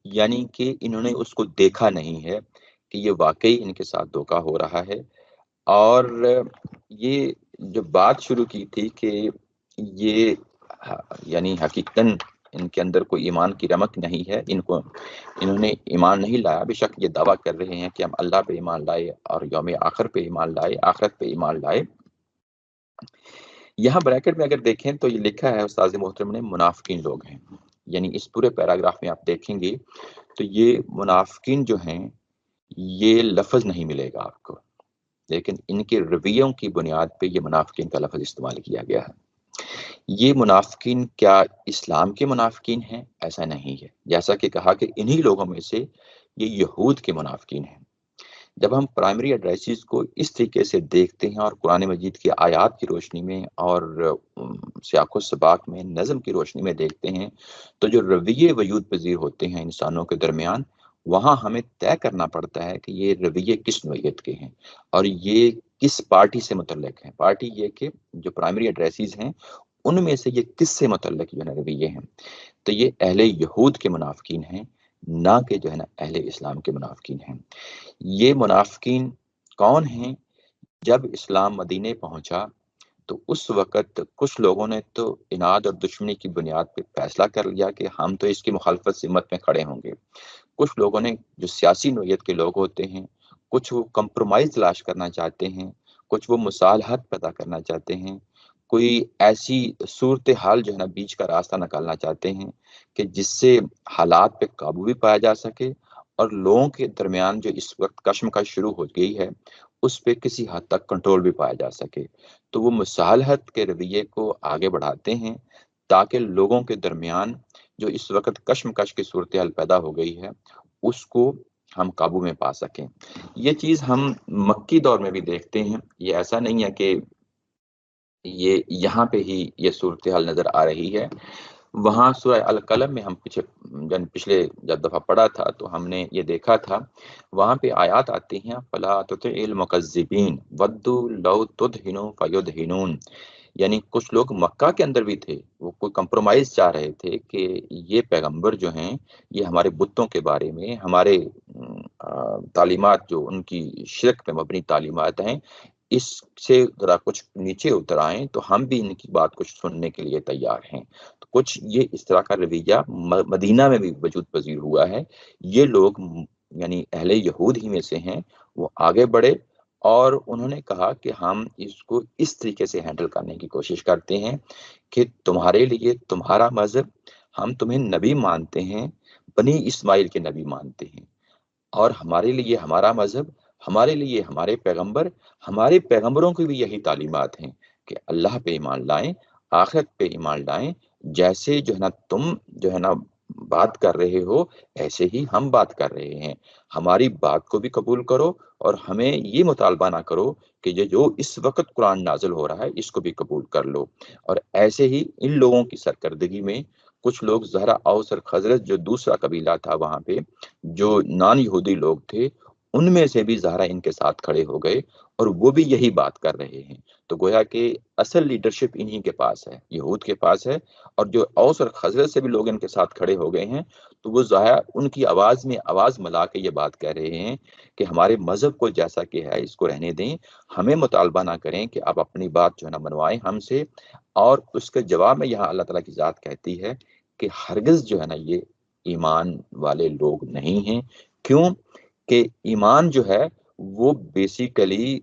یعنی کہ انہوں نے اس کو دیکھا نہیں ہے کہ یہ واقعی ان کے ساتھ دھوکہ ہو رہا ہے۔ اور یہ جو بات شروع کی تھی کہ یہ یعنی حقیقتاً ان کے اندر کوئی ایمان کی رمق نہیں ہے، انہوں نے ایمان نہیں لایا، بے شک یہ دعویٰ کر رہے ہیں کہ ہم اللہ پہ ایمان لائے اور یوم آخر پہ ایمان لائے، آخرت پہ ایمان لائے۔ یہاں بریکٹ میں اگر دیکھیں تو یہ لکھا ہے استاذ محترم نے منافقین لوگ ہیں، یعنی اس پورے پیراگراف میں آپ دیکھیں گے تو یہ منافقین جو ہیں یہ لفظ نہیں ملے گا آپ کو، لیکن ان کے رویوں کی بنیاد پہ یہ منافقین کا لفظ استعمال کیا گیا ہے۔ یہ منافقین کیا اسلام کے منافقین ہیں؟ ایسا نہیں ہے، جیسا کہ کہا کہ انہی لوگوں میں سے یہ یہود کے منافقین ہیں۔ جب ہم پرائمری ایڈریسز کو اس طریقے سے دیکھتے ہیں اور قرآن مجید کی آیات کی روشنی میں اور سیاق و سباق میں نظم کی روشنی میں دیکھتے ہیں تو جو رویے وجود پذیر ہوتے ہیں انسانوں کے درمیان، وہاں ہمیں طے کرنا پڑتا ہے کہ یہ رویے کس نوعیت کے ہیں اور یہ کس پارٹی سے متعلق ہیں۔ پارٹی یہ کہ جو پرائمری ایڈریسز ہیں ان میں سے یہ کس سے متعلق جو ہے رویے ہیں، تو یہ اہل یہود کے منافقین ہیں، نہ کہ جو ہے نا اہل اسلام کے منافقین ہیں۔ یہ منافقین کون ہیں؟ جب اسلام مدینے پہنچا تو اس وقت کچھ لوگوں نے تو عناد اور دشمنی کی بنیاد پہ فیصلہ کر لیا کہ ہم تو اس کی مخالفت سمت میں کھڑے ہوں گے۔ کچھ لوگوں نے جو سیاسی نوعیت کے لوگ ہوتے ہیں، کچھ وہ کمپرومائز تلاش کرنا چاہتے ہیں، کچھ وہ مصالحت پیدا کرنا چاہتے ہیں، کوئی ایسی صورتحال جو ہے نا بیچ کا راستہ نکالنا چاہتے ہیں کہ جس سے حالات پہ قابو بھی پایا جا سکے اور لوگوں کے درمیان جو اس وقت کشمکش شروع ہو گئی ہے اس پہ کسی حد تک کنٹرول بھی پایا جا سکے۔ تو وہ مصالحت کے رویے کو آگے بڑھاتے ہیں تاکہ لوگوں کے درمیان جو اس وقت کشمکش کی صورتحال پیدا ہو گئی ہے اس کو ہم قابو میں پا سکیں۔ یہ چیز ہم مکی دور میں بھی دیکھتے ہیں، یہ ایسا نہیں ہے کہ یہ یہاں پہ ہی یہ صورتحال نظر آ رہی ہے۔ وہاں سورہ القلم میں ہم پچھلے جب دفعہ پڑھا تھا تو ہم نے یہ دیکھا تھا، وہاں پہ آیات آتی ہیں فَلَا تُطِعِ الْمُكَذِّبِينَ وَدُّوا لَوْ تُدْهِنُ فَيُدْهِنُونَ، یعنی کچھ لوگ مکہ کے اندر بھی تھے، وہ کوئی کمپرومائز چاہ رہے تھے کہ یہ پیغمبر جو ہیں یہ ہمارے بتوں کے بارے میں، ہمارے تعلیمات جو ان کی شرک پہ مبنی تعلیمات ہیں، اس سے ذرا کچھ نیچے اتر آئیں تو ہم بھی ان کی بات کچھ سننے کے لیے تیار ہیں۔ تو کچھ یہ اس طرح کا رویہ مدینہ میں بھی وجود پذیر ہوا ہے۔ یہ لوگ یعنی اہل یہود ہی میں سے ہیں، وہ آگے بڑھے اور انہوں نے کہا کہ ہم اس کو اس طریقے سے ہینڈل کرنے کی کوشش کرتے ہیں کہ تمہارے لیے تمہارا مذہب، ہم تمہیں نبی مانتے ہیں، بنی اسماعیل کے نبی مانتے ہیں، اور ہمارے لیے ہمارا مذہب، ہمارے لیے ہمارے پیغمبر، ہمارے پیغمبروں کی بھی یہی تعلیمات ہیں کہ اللہ پہ ایمان لائیں، آخرت پہ ایمان لائیں، جیسے جو ہے نا تم جو ہے نا بات کر رہے ہو ایسے ہی ہم بات کر رہے ہیں، ہماری بات کو بھی قبول کرو اور ہمیں یہ مطالبہ نہ کرو کہ یہ جو اس وقت قرآن نازل ہو رہا ہے اس کو بھی قبول کر لو۔ اور ایسے ہی ان لوگوں کی سرکردگی میں کچھ لوگ زہرا، اوس اور خزرج جو دوسرا قبیلہ تھا وہاں پہ، جو نان یہودی لوگ تھے، ان میں سے بھی زہرا ان کے ساتھ کھڑے ہو گئے اور وہ بھی یہی بات کر رہے ہیں۔ تو گویا کہ اصل لیڈرشپ انہی کے پاس ہے، یہود کے پاس ہے، اور جو اوس اور خزرج سے بھی لوگ ان کے ساتھ کھڑے ہو گئے ہیں تو وہ ظاہر ان کی آواز میں آواز ملا کے یہ بات کہہ رہے ہیں کہ ہمارے مذہب کو جیسا کہ ہے اس کو رہنے دیں، ہمیں مطالبہ نہ کریں کہ آپ اپنی بات جو ہے نا منوائیں ہم سے۔ اور اس کے جواب میں یہاں اللہ تعالیٰ کی ذات کہتی ہے کہ ہرگز جو ہے نا یہ ایمان والے لوگ نہیں ہیں۔ کیوں کہ ایمان جو ہے وہ بیسیکلی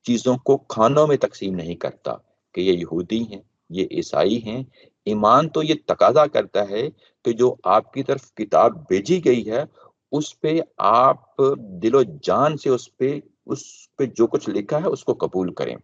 چیزوں کو کھانوں میں تقسیم نہیں کرتا کہ یہ یہودی ہیں، یہ عیسائی ہیں۔ ایمان تو یہ تقاضا کرتا ہے کہ جو آپ کی طرف کتاب بھیجی گئی ہے اس پہ آپ دل و جان سے اس پہ جو کچھ لکھا ہے اس کو قبول کریں،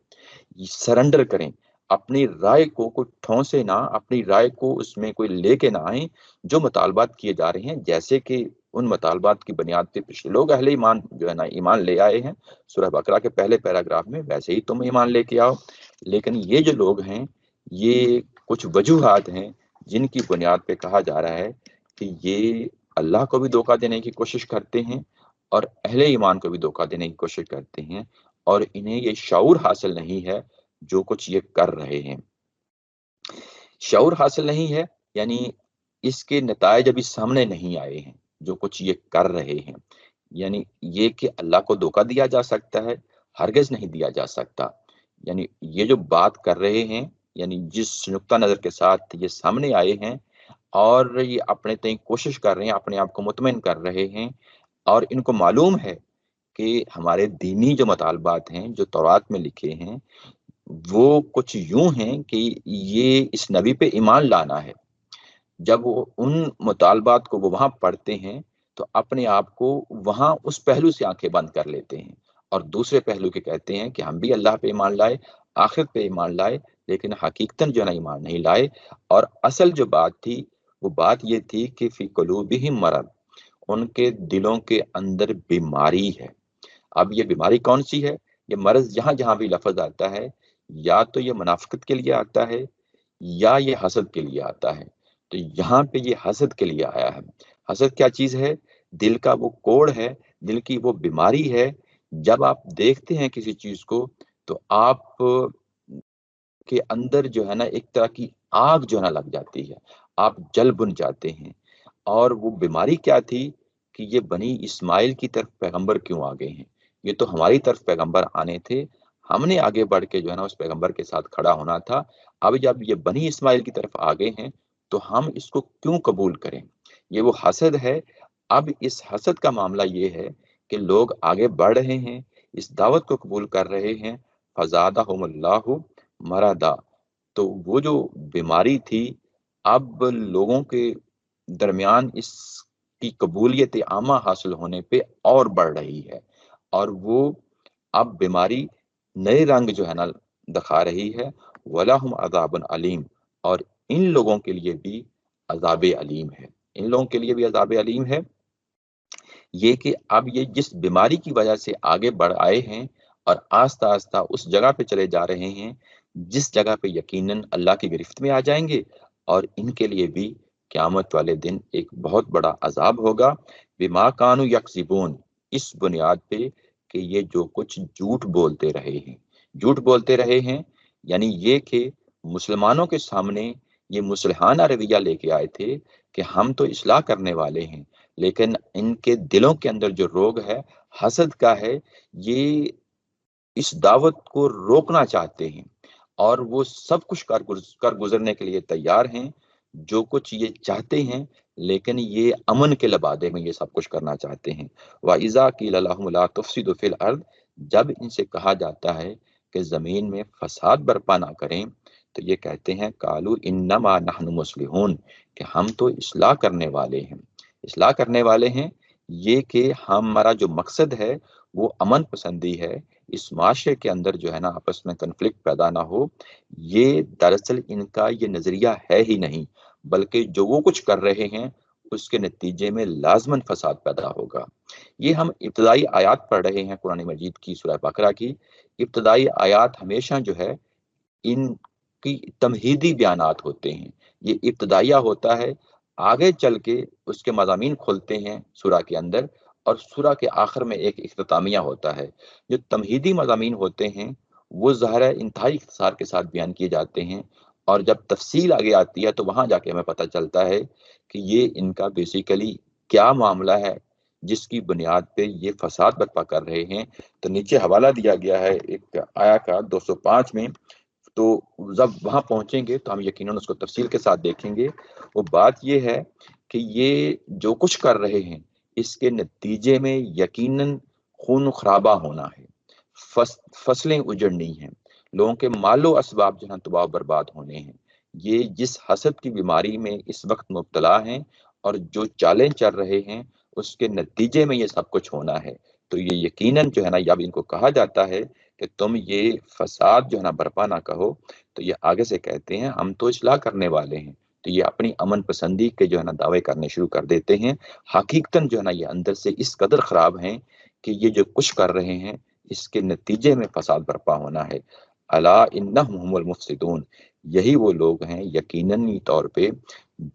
سرنڈر کریں، اپنی رائے کو کوئی ٹھونسے نہ، اپنی رائے کو اس میں کوئی لے کے نہ آئیں۔ جو مطالبات کیے جا رہے ہیں جیسے کہ ان مطالبات کی بنیاد پہ پچھلے لوگ اہل ایمان جو ہے نا ایمان لے آئے ہیں سورہ بقرہ کے پہلے پیراگراف میں، ویسے ہی تم ایمان لے کے آؤ۔ لیکن یہ جو لوگ ہیں یہ کچھ وجوہات ہیں جن کی بنیاد پہ کہا جا رہا ہے کہ یہ اللہ کو بھی دھوکہ دینے کی کوشش کرتے ہیں اور اہل ایمان کو بھی دھوکہ دینے کی کوشش کرتے ہیں، اور انہیں یہ شعور حاصل نہیں ہے جو کچھ یہ کر رہے ہیں۔ شعور حاصل نہیں ہے یعنی اس کے نتائج ابھی سامنے نہیں آئے ہیں جو کچھ یہ کر رہے ہیں۔ یعنی یہ کہ اللہ کو دھوکہ دیا جا سکتا ہے، ہرگز نہیں دیا جا سکتا۔ یعنی یہ جو بات کر رہے ہیں، یعنی جس نقطہ نظر کے ساتھ یہ سامنے آئے ہیں اور یہ اپنے تئیں کوشش کر رہے ہیں، اپنے آپ کو مطمئن کر رہے ہیں، اور ان کو معلوم ہے کہ ہمارے دینی جو مطالبات ہیں جو تورات میں لکھے ہیں وہ کچھ یوں ہیں کہ یہ اس نبی پہ ایمان لانا ہے۔ جب وہ ان مطالبات کو وہ وہاں پڑھتے ہیں تو اپنے آپ کو وہاں اس پہلو سے آنکھیں بند کر لیتے ہیں اور دوسرے پہلو کے کہتے ہیں کہ ہم بھی اللہ پہ ایمان لائے، آخرت پہ ایمان لائے، لیکن حقیقتاً جو ہے نا ایمان نہیں لائے۔ اور اصل جو بات تھی وہ بات یہ تھی کہ فی قلوبہم مرض، ان کے دلوں کے اندر بیماری ہے۔ اب یہ بیماری کون سی ہے؟ یہ مرض جہاں جہاں بھی لفظ آتا ہے یا تو یہ منافقت کے لیے آتا ہے یا یہ حسد کے لیے آتا ہے۔ تو یہاں پہ یہ حسد کے لیے آیا ہے۔ حسد کیا چیز ہے؟ دل کا وہ کوڑ ہے، دل کی وہ بیماری ہے۔ جب آپ دیکھتے ہیں کسی چیز کو تو آپ کے اندر جو ہے نا ایک طرح کی آگ جو ہے نا لگ جاتی ہے، آپ جل بن جاتے ہیں۔ اور وہ بیماری کیا تھی کہ یہ بنی اسماعیل کی طرف پیغمبر کیوں آ گئے ہیں؟ یہ تو ہماری طرف پیغمبر آنے تھے، ہم نے آگے بڑھ کے جو ہے نا اس پیغمبر کے ساتھ کھڑا ہونا تھا۔ اب جب یہ بنی اسماعیل کی طرف آ گئے ہیں تو ہم اس کو کیوں قبول کریں؟ یہ وہ حسد ہے۔ اب اس حسد کا معاملہ یہ ہے کہ لوگ آگے بڑھ رہے ہیں، اس دعوت کو قبول کر رہے ہیں، فزادہم اللہ مرضا۔ تو وہ جو بیماری تھی اب لوگوں کے درمیان اس کی قبولیت عامہ حاصل ہونے پہ اور بڑھ رہی ہے، اور وہ اب بیماری نئے رنگ جو ہے نا دکھا رہی ہے۔ وَلَهُمْ عَذَابٌ علیم، اور ان لوگوں کے لیے بھی عذاب علیم ہے، ان لوگوں کے لیے بھی عذاب علیم ہے۔ یہ کہ اب یہ جس بیماری کی وجہ سے آگے بڑھ آئے ہیں اور آہستہ آہستہ اس جگہ پہ چلے جا رہے ہیں جس جگہ پہ یقیناً اللہ کی گرفت میں آ جائیں گے، اور ان کے لیے بھی قیامت والے دن ایک بہت بڑا عذاب ہوگا، بما کانوا یکذبون، اس بنیاد پہ کہ یہ جو کچھ جھوٹ بولتے رہے ہیں، جھوٹ بولتے رہے ہیں، یعنی یہ کہ مسلمانوں کے سامنے یہ مصلحانہ رویہ لے کے آئے تھے کہ ہم تو اصلاح کرنے والے ہیں، لیکن ان کے دلوں کے اندر جو روگ ہے حسد کا ہے، یہ اس دعوت کو روکنا چاہتے ہیں اور وہ سب کچھ کر گزرنے کے لیے تیار ہیں، جو کچھ یہ چاہتے ہیں، لیکن یہ امن کے لبادے میں یہ سب کچھ کرنا چاہتے ہیں۔ وَإِذَا قِيلَ لَهُمْ لَا تُفْسِدُوا فِي الْأَرْضِ، جب ان سے کہا جاتا ہے کہ زمین میں فساد برپا نہ کریں، تو یہ کہتے ہیں قَالُوا إِنَّمَا نَحْنُ مُصْلِحُونَ، کہ ہم تو اصلاح کرنے والے ہیں، اصلاح کرنے والے ہیں، یہ کہ ہمارا جو مقصد ہے وہ امن پسندی ہے، اس معاشرے کے اندر جو ہے نا آپس میں کنفلکٹ پیدا نہ ہو، یہ دراصل ان کا یہ نظریہ ہے ہی نہیں، بلکہ جو وہ کچھ کر رہے ہیں اس کے نتیجے میں لازماً فساد پیدا ہوگا۔ یہ ہم ابتدائی آیات پڑھ رہے ہیں قرآن مجید کی سورہ بقرہ کی، ابتدائی آیات ہمیشہ جو ہے ان کی تمہیدی بیانات ہوتے ہیں، یہ ابتدائیہ ہوتا ہے، آگے چل کے اس کے مضامین کھلتے ہیں سورہ کے اندر، اور سورہ کے آخر میں ایک اختتامیہ ہوتا ہے۔ جو تمہیدی مضامین ہوتے ہیں وہ ظاہر ہے انتہائی اختصار کے ساتھ بیان کیے جاتے ہیں، اور جب تفصیل آگے آتی ہے تو وہاں جا کے ہمیں پتہ چلتا ہے کہ یہ ان کا بیسیکلی کیا معاملہ ہے جس کی بنیاد پہ یہ فساد برپا کر رہے ہیں۔ تو نیچے حوالہ دیا گیا ہے ایک آیا کا 205 میں، تو جب وہاں پہنچیں گے تو ہم یقیناً اس کو تفصیل کے ساتھ دیکھیں گے۔ وہ بات یہ ہے کہ یہ جو کچھ کر رہے ہیں اس کے نتیجے میں یقیناً خون خرابہ ہونا ہے، فصلیں اجڑنی ہیں، لوگوں کے مال و اسباب جو ہے تباہ و برباد ہونے ہیں، یہ جس حسد کی بیماری میں اس وقت مبتلا ہیں اور جو چالیں چل رہے ہیں اس کے نتیجے میں یہ سب کچھ ہونا ہے۔ تو یہ یقیناً جو ہے نا جب ان کو کہا جاتا ہے کہ تم یہ فساد جو ہے نا برپا نہ کہو، تو یہ آگے سے کہتے ہیں ہم تو اصلاح کرنے والے ہیں، تو یہ اپنی امن پسندی کے جو ہے نا دعوے کرنے شروع کر دیتے ہیں۔ حقیقتاً جو ہے نا یہ اندر سے اس قدر خراب ہیں کہ یہ جو کچھ کر رہے ہیں اس کے نتیجے میں فساد برپا ہونا ہے۔ الا انہم هم المفسدون، یہی وہ لوگ ہیں یقیناً طور پہ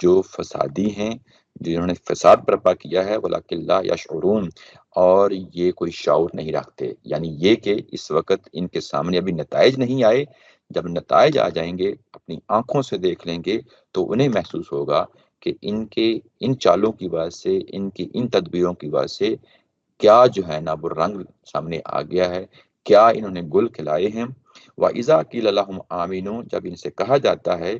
جو فسادی ہیں، جنہوں نے فساد برپا کیا ہے، ولکن لا یشعرون، اور یہ کوئی شعور نہیں رکھتے، یعنی یہ کہ اس وقت ان کے سامنے ابھی نتائج نہیں آئے، جب نتائج آ جائیں گے اپنی آنکھوں سے دیکھ لیں گے تو انہیں محسوس ہوگا کہ ان کے ان چالوں کی وجہ سے، ان کی ان تدبیروں کی وجہ سے کیا جو ہے نا وہ رنگ سامنے آ گیا ہے، کیا انہوں نے گل کھلائے ہیں۔ وَإِذَا قِيلَ لَهُمْ آمِنُوا، جب ان سے کہا جاتا ہے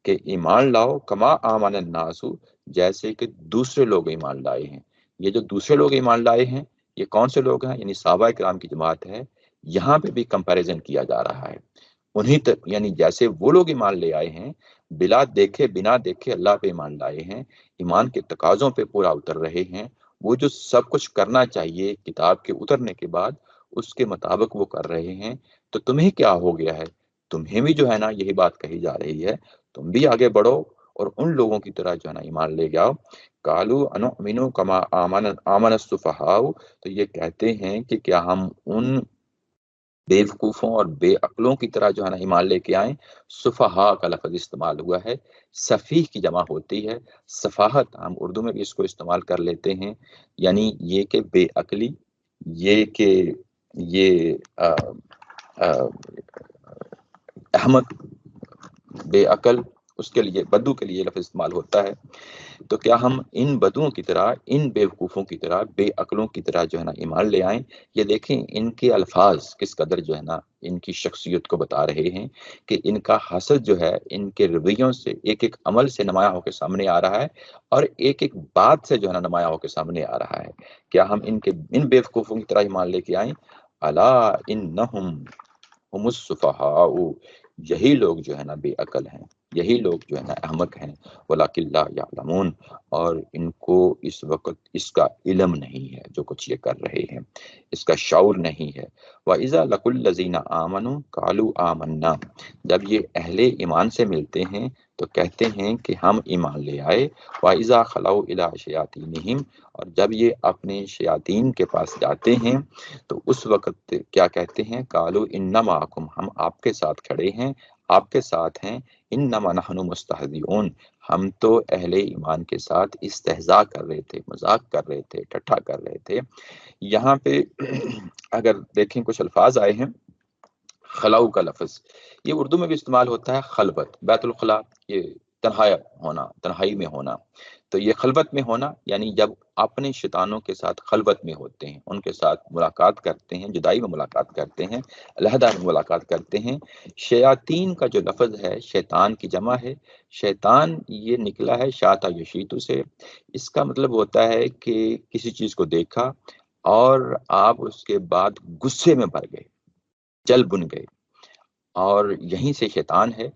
کہ ایمان لاؤ، کما آمن الناس، جیسے کہ دوسرے لوگ ایمان لائے ہیں۔ یہ جو دوسرے لوگ ایمان لائے ہیں یہ کون سے لوگ ہیں؟ یعنی صحابہ کرام کی جماعت ہے، یہاں پہ بھی کمپیریزن کیا جا رہا ہے، انہیں یعنی جیسے وہ لوگ ایمان لے آئے ہیں، بلا دیکھے بنا دیکھے اللہ پہ ایمان لائے ہیں، ایمان کے تقاضوں پہ پورا اتر رہے ہیں، وہ جو سب کچھ کرنا چاہیے کتاب کے اترنے کے بعد اس کے مطابق وہ کر رہے ہیں، تو تمہیں کیا ہو گیا ہے؟ تمہیں بھی جو ہے نا یہی بات کہی جا رہی ہے، تم بھی آگے بڑھو اور ان لوگوں کی طرح جو ہے نا ایمان لے جاؤ۔ قالوا انؤمن کما آمن السفہاء، تو یہ کہتے ہیں کہ کیا ہم ان بے وقوفوں اور بے عقلوں کی طرح جو ہے نا ایمان لے کے آئیں۔ سفہاء کا لفظ استعمال ہوا ہے، سفیہ کی جمع ہوتی ہے، سفاہت ہم اردو میں بھی اس کو استعمال کر لیتے ہیں، یعنی یہ کہ بے عقلی، یہ کہ یہ احمق، بے عقل، اس کے لیے بدو کے لیے لفظ استعمال ہوتا ہے۔ تو کیا ہم ان بدوؤں کی طرح، ان بے وقوفوں کی طرح، بے عقلوں کی طرح جو ہے نا ایمان لے آئیں؟ یہ دیکھیں ان کے الفاظ کس قدر جو ہے نا ان کی شخصیت کو بتا رہے ہیں کہ ان کا حسد جو ہے ان کے رویوں سے، ایک ایک عمل سے نمایاں ہو کے سامنے آ رہا ہے، اور ایک ایک بات سے جو ہے نا نمایاں ہو کے سامنے آ رہا ہے۔ کیا ہم ان بے وقوفوں کی طرح ایمان لے کے آئیں؟ الا انہم هم السفہاء، یہی لوگ جو ہے نا بے عقل ہیں۔ یہی لوگ جو ہے نا احمق ہیں، وَلَٰكِن لَا يَعْلَمُونَ، اور ان کو اس وقت اس کا علم نہیں ہے جو کچھ یہ کر رہے ہیں، اس کا شعور نہیں ہے۔ وَإِذَا لَقُوا الَّذِينَ آمَنُوا قَالُوا آمَنَّا، جب یہ اہل ایمان سے ملتے ہیں تو کہتے ہیں کہ ہم ایمان لے آئے۔ وَإِذَا خَلَوْا إِلَىٰ شَيَاطِینِهِمْ، اور جب یہ اپنے شیاطین کے پاس جاتے ہیں تو اس وقت کیا کہتے ہیں؟ قَالُوا إِنَّ مَعَكُمْ، ہم آپ کے ساتھ کھڑے ہیں، آپ کے ساتھ ہیں۔ انما نحن مستہزئون، ہم تو اہل ایمان کے ساتھ استہزاء کر رہے تھے، مذاق کر رہے تھے، ٹھٹھا کر رہے تھے۔ یہاں پہ اگر دیکھیں کچھ الفاظ آئے ہیں، خلاؤ کا لفظ یہ اردو میں بھی استعمال ہوتا ہے، خلوت، بیت الخلاء، یہ تنہائی ہونا، تنہائی میں ہونا۔ تو یہ خلوت میں ہونا یعنی جب اپنے شیطانوں کے ساتھ خلوت میں ہوتے ہیں، ان کے ساتھ ملاقات کرتے ہیں، جدائی میں ملاقات کرتے ہیں، علیحدہ میں ملاقات کرتے ہیں۔ شیاطین کا جو لفظ ہے شیطان کی جمع ہے، شیطان یہ نکلا ہے شاتا یشیتو سے۔ اس کا مطلب ہوتا ہے کہ کسی چیز کو دیکھا اور آپ اس کے بعد غصے میں بھر گئے، جل بن گئے، اور یہیں سے شیطان ہے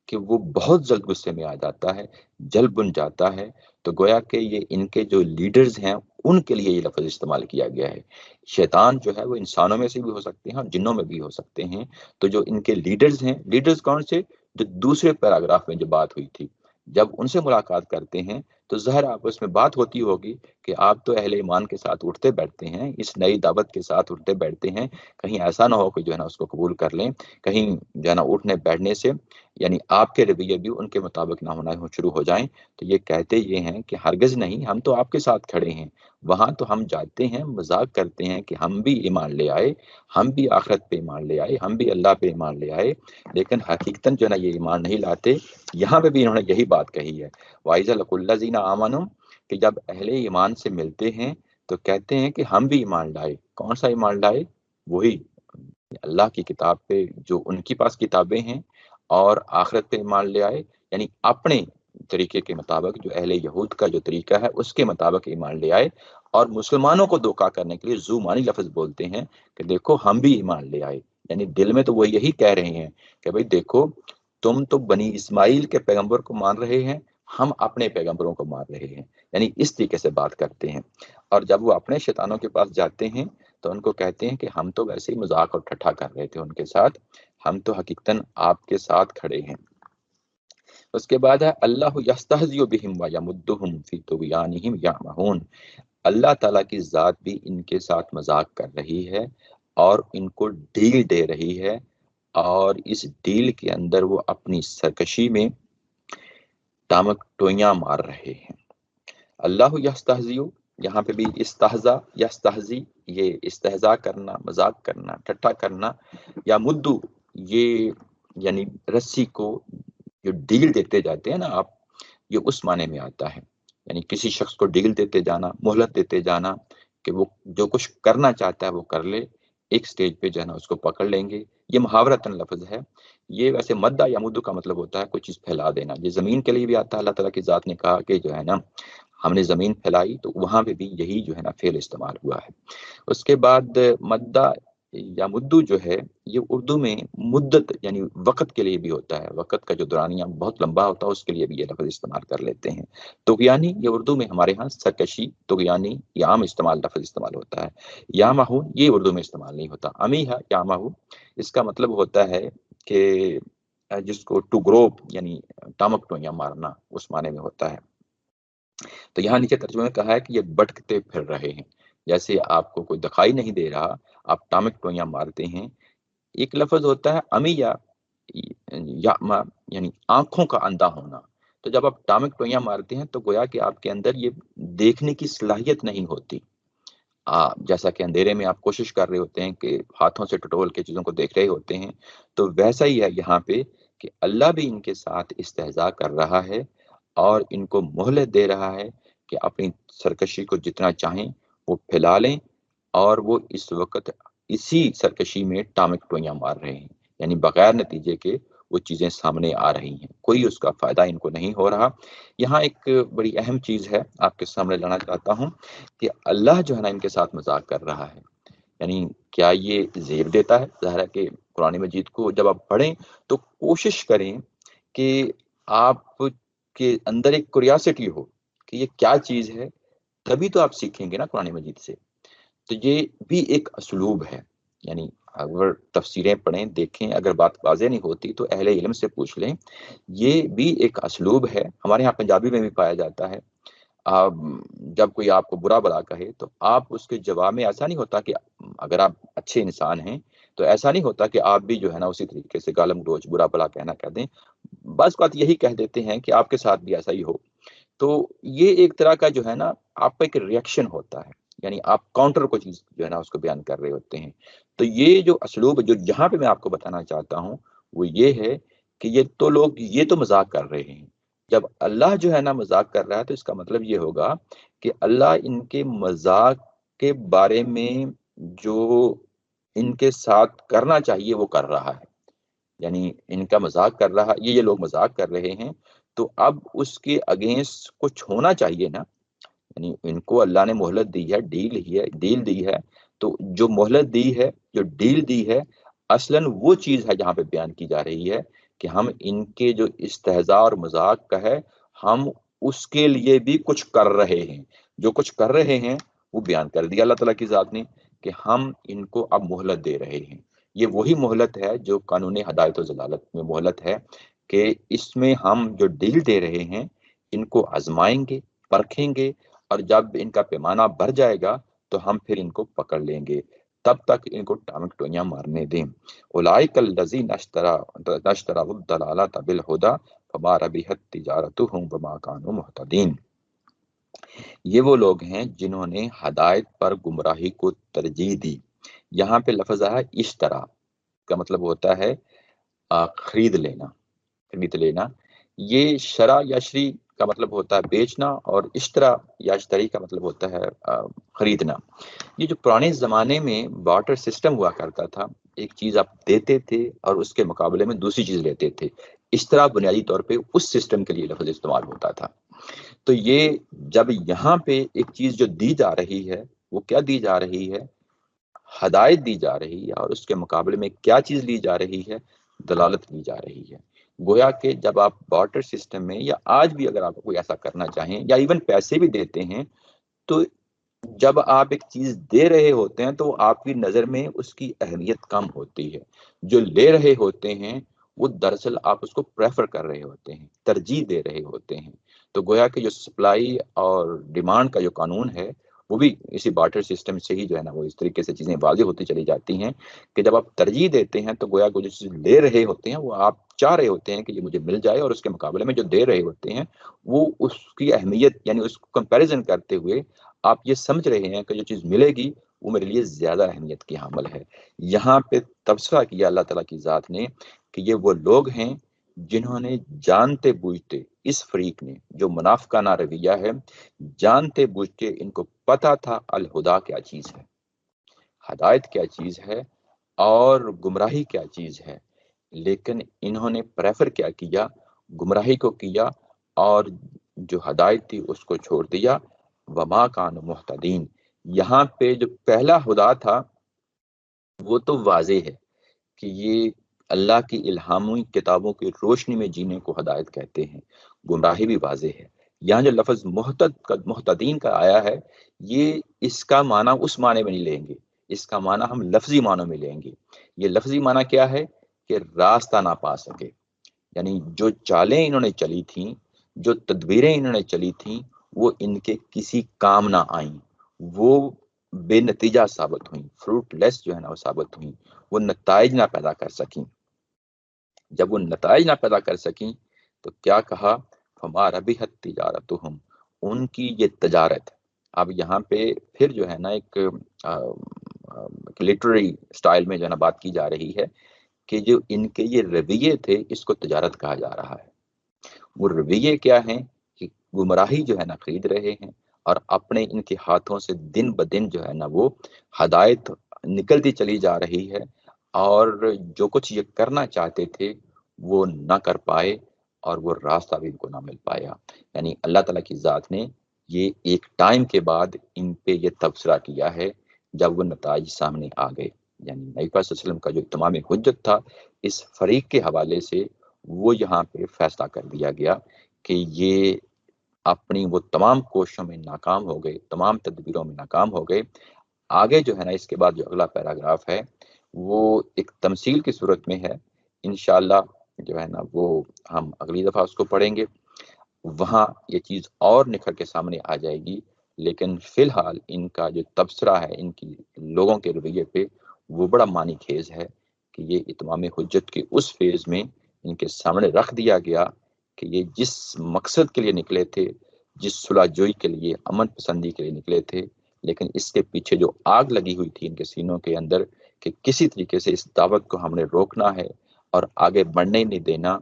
کہ وہ بہت جلد غصے میں آ جاتا ہے، جل بن جاتا ہے۔ تو گویا کہ یہ ان کے جو لیڈرز ہیں ان کے لیے یہ لفظ استعمال کیا گیا ہے۔ شیطان جو ہے وہ انسانوں میں سے بھی ہو سکتے ہیں اور جنوں میں بھی ہو سکتے ہیں۔ تو جو ان کے لیڈرز ہیں، لیڈرز کون سے؟ جو دوسرے پیراگراف میں جو بات ہوئی تھی، جب ان سے ملاقات کرتے ہیں تو ظاہر آپس میں بات ہوتی ہوگی کہ آپ تو اہل ایمان کے ساتھ اٹھتے بیٹھتے ہیں، اس نئی دعوت کے ساتھ اٹھتے بیٹھتے ہیں، کہیں ایسا نہ ہو کہ جو ہے نا اس کو قبول کر لیں، کہیں جو ہے نا اٹھنے بیٹھنے سے یعنی آپ کے رویے بھی ان کے مطابق نہ ہونا شروع ہو جائیں۔ تو یہ کہتے یہ ہیں کہ ہرگز نہیں، ہم تو آپ کے ساتھ کھڑے ہیں، وہاں تو ہم جاتے ہیں، مذاق کرتے ہیں کہ ہم بھی ایمان لے آئے، ہم بھی آخرت پہ ایمان لے آئے، ہم بھی اللہ پہ ایمان لے آئے، لیکن حقیقتاً جو ہے نا یہ ایمان نہیں لاتے۔ یہاں پہ بھی انہوں نے یہی بات کہی ہے، وَإِذَا لَقُوا الَّذِينَ آمَنُوا، کہ جب اہل ایمان سے ملتے ہیں تو کہتے ہیں کہ ہم بھی ایمان لائے۔ کون سا ایمان لائے؟ وہی اللہ کی کتاب پہ جو ان کے پاس کتابیں ہیں، اور آخرت پہ ایمان لے آئے، یعنی اپنے طریقے کے مطابق جو اہل یہود کا جو طریقہ ہے اس کے مطابق ایمان لے آئے، اور مسلمانوں کو دھوکہ کرنے کے لیے ذو معنی لفظ بولتے ہیں کہ دیکھو ہم بھی ایمان لے آئے، یعنی دل میں تو وہ یہی کہہ رہے ہیں کہ بھئی دیکھو تم تو بنی اسماعیل کے پیغمبر کو مان رہے ہیں، ہم اپنے پیغمبروں کو مان رہے ہیں، یعنی اس طریقے سے بات کرتے ہیں۔ اور جب وہ اپنے شیطانوں کے پاس جاتے ہیں تو ان کو کہتے ہیں کہ ہم تو ویسے ہی مذاق اور ٹھٹھا کر رہے تھے ان کے ساتھ، ہم تو حقیقتاً آپ کے ساتھ کھڑے ہیں۔ اس کے بعد ہے اللہ یستہزئ بہم ویمدہم فی طغیانہم یعمہون، اللہ تعالیٰ کی ذات بھی ان کے ساتھ مذاق کر رہی ہے اور ان کو ڈیل دے رہی ہے، اور اس ڈیل کے اندر وہ اپنی سرکشی میں ٹامک ٹوئیاں مار رہے ہیں۔ اللہ یستہزئ، یہاں پہ بھی استہزا یستہزی، یہ استہزاء کرنا، مذاق کرنا، ٹھٹھا کرنا، یا مدو، یہ یعنی رسی کو جو ڈیل دیتے جاتے ہیں نا آپ، یہ اس معنی میں آتا ہے، یعنی کسی شخص کو ڈیل دیتے جانا، مہلت دیتے جانا کہ وہ جو کچھ کرنا چاہتا ہے وہ کر لے، ایک سٹیج پہ جو ہے نا اس کو پکڑ لیں گے۔ یہ محاورتاً لفظ ہے، یہ ویسے مدہ یا مدو کا مطلب ہوتا ہے کوئی چیز پھیلا دینا۔ یہ زمین کے لیے بھی آتا ہے، اللہ تعالیٰ کی ذات نے کہا کہ جو ہے نا ہم نے زمین پھیلائی، تو وہاں پہ بھی یہی جو ہے نا فعل استعمال ہوا ہے۔ اس کے بعد مدہ یا مدو جو ہے یہ اردو میں مدت یعنی وقت کے لیے بھی ہوتا ہے، وقت کا جو دورانیہ بہت لمبا ہوتا ہے اس کے لیے بھی یہ لفظ استعمال کر لیتے ہیں۔ طغیانی یہ اردو میں ہمارے ہاں سرکشی، طغیانی یہ عام استعمال لفظ استعمال ہوتا ہے۔ یامہون یہ اردو میں استعمال نہیں ہوتا، امیہ یامہو اس کا مطلب ہوتا ہے کہ جس کو ٹو گروپ یعنی ٹامک ٹوئیاں مارنا، اس معنی میں ہوتا ہے۔ تو یہاں نیچے ترجمے میں کہا ہے کہ یہ بھٹکتے پھر رہے ہیں، جیسے آپ کو کوئی دکھائی نہیں دے رہا، آپ ٹامک ٹوئیاں مارتے ہیں۔ ایک لفظ ہوتا ہے امیہ یعما، یعنی آنکھوں کا اندھا ہونا۔ تو جب آپ ٹامک ٹوئیاں مارتے ہیں تو گویا کہ آپ کے اندر یہ دیکھنے کی صلاحیت نہیں ہوتی، جیسا کہ اندھیرے میں آپ کوشش کر رہے ہوتے ہیں کہ ہاتھوں سے ٹٹول کے چیزوں کو دیکھ رہے ہوتے ہیں، تو ویسا ہی ہے یہاں پہ کہ اللہ بھی ان کے ساتھ استہزاء کر رہا ہے اور ان کو مہلت دے رہا ہے کہ اپنی سرکشی کو جتنا چاہیں وہ پھیلا لیں، اور وہ اس وقت اسی سرکشی میں ٹامک ٹوئیاں مار رہے ہیں، یعنی بغیر نتیجے کے وہ چیزیں سامنے آ رہی ہیں، کوئی اس کا فائدہ ان کو نہیں ہو رہا۔ یہاں ایک بڑی اہم چیز ہے آپ کے سامنے لانا چاہتا ہوں کہ اللہ جو ہے نا ان کے ساتھ مذاق کر رہا ہے، یعنی کیا یہ زیب دیتا ہے؟ ظاہر ہے کہ قرآن مجید کو جب آپ پڑھیں تو کوشش کریں کہ آپ کے اندر ایک کیوریاسٹی ہو کہ یہ کیا چیز ہے، تبھی تو آپ سیکھیں گے نا قرآن مجید سے۔ تو یہ بھی ایک اسلوب ہے، یعنی اگر تفسیریں پڑھیں دیکھیں، اگر بات واضح نہیں ہوتی تو اہل علم سے پوچھ لیں، یہ بھی ایک اسلوب ہے، ہمارے ہاں پنجابی میں بھی پایا جاتا ہے۔ جب کوئی آپ کو برا بلا کہے تو آپ اس کے جواب میں ایسا نہیں ہوتا کہ اگر آپ اچھے انسان ہیں تو ایسا نہیں ہوتا کہ آپ بھی جو ہے نا اسی طریقے سے گالم گلوچ برا بلا کہنا کہہ دیں، بس بات یہی کہہ دیتے ہیں کہ آپ کے ساتھ بھی ایسا ہی ہو۔ تو یہ ایک طرح کا جو ہے نا آپ کا ایک ریئیکشن ہوتا ہے، یعنی آپ کاؤنٹر کو چیز جو ہے نا اس کو بیان کر رہے ہوتے ہیں۔ تو یہ جو اسلوب جو یہاں پہ میں آپ کو بتانا چاہتا ہوں وہ یہ ہے کہ یہ تو لوگ یہ تو مذاق کر رہے ہیں، جب اللہ جو ہے نا مذاق کر رہا ہے تو اس کا مطلب یہ ہوگا کہ اللہ ان کے مذاق کے بارے میں جو ان کے ساتھ کرنا چاہیے وہ کر رہا ہے، یعنی ان کا مذاق کر رہا، یہ لوگ مذاق کر رہے ہیں، تو اب اس کے اگینسٹ کچھ ہونا چاہیے نا، یعنی ان کو اللہ نے مہلت دی ہے، ڈیل دی ہے، تو جو مہلت دی ہے، جو ڈیل دی ہے، اصلاً وہ چیز ہے جہاں پہ بیان کی جا رہی ہے کہ ہم ان کے جو استہزاء اور مذاق کا ہے، ہم اس کے لیے بھی کچھ کر رہے ہیں، جو کچھ کر رہے ہیں وہ بیان کر دیا اللہ تعالیٰ کی ذات نے کہ ہم ان کو اب مہلت دے رہے ہیں۔ یہ وہی مہلت ہے جو قانون ہدایت و ضلالت میں مہلت ہے، کہ اس میں ہم جو ڈیل دے رہے ہیں ان کو آزمائیں گے، پرکھیں گے، اور جب ان کا پیمانہ بھر جائے گا تو ہم پھر ان کو پکڑ لیں گے، تب تک ان کو ٹامک ٹوئیاں مارنے دیں۔ اولئک الذین اشتروا الضلالۃ بالہدی فما ربحت تجارتہم وما کانوا مہتدین۔ یہ وہ لوگ ہیں جنہوں نے ہدایت پر گمراہی کو ترجیح دی۔ یہاں پہ لفظ ہے اشترا کا مطلب ہوتا ہے خرید لینا۔ یہ شرع یا شری کا مطلب ہوتا ہے بیچنا، اور اشترا یا اشتری کا مطلب ہوتا ہے خریدنا۔ یہ جو پرانے زمانے میں بارٹر سسٹم ہوا کرتا تھا، ایک چیز آپ دیتے تھے اور اس کے مقابلے میں دوسری چیز لیتے تھے، اس طرح بنیادی طور پہ اس سسٹم کے لیے لفظ استعمال ہوتا تھا۔ تو یہ جب یہاں پہ ایک چیز جو دی جا رہی ہے وہ کیا دی جا رہی ہے؟ ہدایت دی جا رہی ہے، اور اس کے مقابلے میں کیا چیز لی جا رہی ہے؟ دلالت لی جا رہی ہے۔ گویا کہ جب آپ بارٹر سسٹم میں، یا آج بھی اگر آپ کوئی ایسا کرنا چاہیں، یا ایون پیسے بھی دیتے ہیں، تو جب آپ ایک چیز دے رہے ہوتے ہیں تو آپ کی نظر میں اس کی اہمیت کم ہوتی ہے، جو لے رہے ہوتے ہیں وہ دراصل آپ اس کو پریفر کر رہے ہوتے ہیں، ترجیح دے رہے ہوتے ہیں۔ تو گویا کہ جو سپلائی اور ڈیمانڈ کا جو قانون ہے وہ بھی اسی بارٹر سسٹم سے ہی جو ہے نا وہ اس طریقے سے چیزیں واضح ہوتی چلی جاتی ہیں کہ جب آپ ترجیح دیتے ہیں تو گویا کہ جو چیز لے رہے ہوتے ہیں وہ آپ چاہ رہے ہوتے ہیں کہ یہ مجھے مل جائے، اور اس کے مقابلے میں جو دے رہے ہوتے ہیں وہ اس کی اہمیت، یعنی اس کو کمپیریزن کرتے ہوئے آپ یہ سمجھ رہے ہیں کہ جو چیز ملے گی وہ میرے لیے زیادہ اہمیت کی حامل ہے۔ یہاں پہ تبصرہ کیا اللہ تعالیٰ کی ذات نے کہ یہ وہ لوگ ہیں جنہوں نے جانتے بوجھتے، اس فریق نے جو منافقانہ رویہ ہے، جانتے بوجھتے ان کو پتا تھا الہدا کیا چیز ہے، ہدایت کیا چیز ہے، اور گمراہی کیا چیز ہے، لیکن انہوں نے پریفر کیا کیا؟ گمراہی کو کیا، اور جو ہدایت تھی اس کو چھوڑ دیا۔ وما کانوا مہتدین، یہاں پہ جو پہلا ہدا تھا وہ تو واضح ہے کہ یہ اللہ کی الہامی کتابوں کی روشنی میں جینے کو ہدایت کہتے ہیں، گمراہی بھی واضح ہے۔ یہاں جو لفظ محتدین کا آیا ہے، یہ اس کا معنی اس معنی میں نہیں لیں گے، اس کا معنی ہم لفظی معنوں میں لیں گے۔ یہ لفظی معنی کیا ہے؟ کہ راستہ نہ پا سکے، یعنی جو چالیں انہوں نے چلی تھیں، جو تدبیریں انہوں نے چلی تھیں، وہ ان کے کسی کام نہ آئیں، وہ بے نتیجہ ثابت ہوئیں، فروٹ لیس جو ہے نا وہ ثابت ہوئیں، وہ نتائج نہ پیدا کر سکیں۔ جب وہ نتائج نہ پیدا کر سکیں تو کیا کہا؟ فما ربحت تجارتہم، ان کی یہ تجارت، اب یہاں پہ پھر جو ہے نا ایک لٹریری سٹائل میں جو ہے نا بات کی جا رہی ہے کہ جو ان کے یہ رویے تھے اس کو تجارت کہا جا رہا ہے۔ وہ رویے کیا ہیں؟ کہ گمراہی جو ہے نا خرید رہے ہیں، اور اپنے ان کے ہاتھوں سے دن بدن جو ہے نا وہ ہدایت نکلتی چلی جا رہی ہے، اور جو کچھ یہ کرنا چاہتے تھے وہ نہ کر پائے، اور وہ راستہ بھی ان کو نہ مل پایا۔ یعنی اللہ تعالیٰ کی ذات نے یہ ایک ٹائم کے بعد ان پہ یہ تبصرہ کیا ہے جب وہ نتائج سامنے آ گئے، یعنی نبی پاک صلی اللہ علیہ وسلم کا جو اتمام حجت تھا اس فریق کے حوالے سے وہ یہاں پہ فیصلہ کر دیا گیا کہ یہ اپنی وہ تمام کوششوں میں ناکام ہو گئے، تمام تدبیروں میں ناکام ہو گئے۔ آگے جو ہے نا اس کے بعد جو اگلا پیراگراف ہے وہ ایک تمثیل کی صورت میں ہے، انشاءاللہ جو ہے نا وہ ہم اگلی دفعہ اس کو پڑھیں گے، وہاں یہ چیز اور نکھر کے سامنے آ جائے گی۔ لیکن فی الحال ان کا جو تبصرہ ہے ان کی لوگوں کے رویے پہ وہ بڑا معنی خیز ہے کہ یہ اتمام حجت کے اس فیز میں ان کے سامنے رکھ دیا گیا کہ یہ جس مقصد کے لیے نکلے تھے، جس صلح جوئی کے لیے، امن پسندی کے لیے نکلے تھے، لیکن اس کے پیچھے جو آگ لگی ہوئی تھی ان کے سینوں کے اندر کہ کسی طریقے سے اس دعوت کو ہم نے روکنا ہے اور آگے بڑھنے نہیں دینا،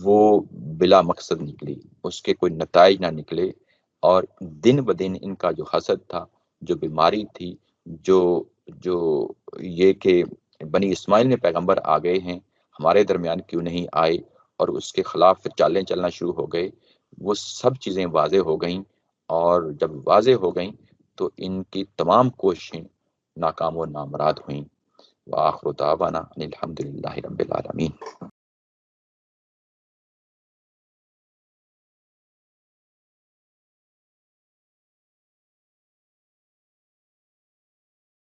وہ بلا مقصد نکلی، اس کے کوئی نتائج نہ نکلے۔ اور دن بدن ان کا جو حسد تھا، جو بیماری تھی، جو جو یہ کہ بنی اسماعیل میں پیغمبر آ گئے ہیں، ہمارے درمیان کیوں نہیں آئے، اور اس کے خلاف چالیں چلنا شروع ہو گئے، وہ سب چیزیں واضح ہو گئیں۔ اور جب واضح ہو گئیں تو ان کی تمام کوششیں ناکام و نامراد ہوئیں۔ وآخر دعوانا ان الحمد للہ رب العالمین۔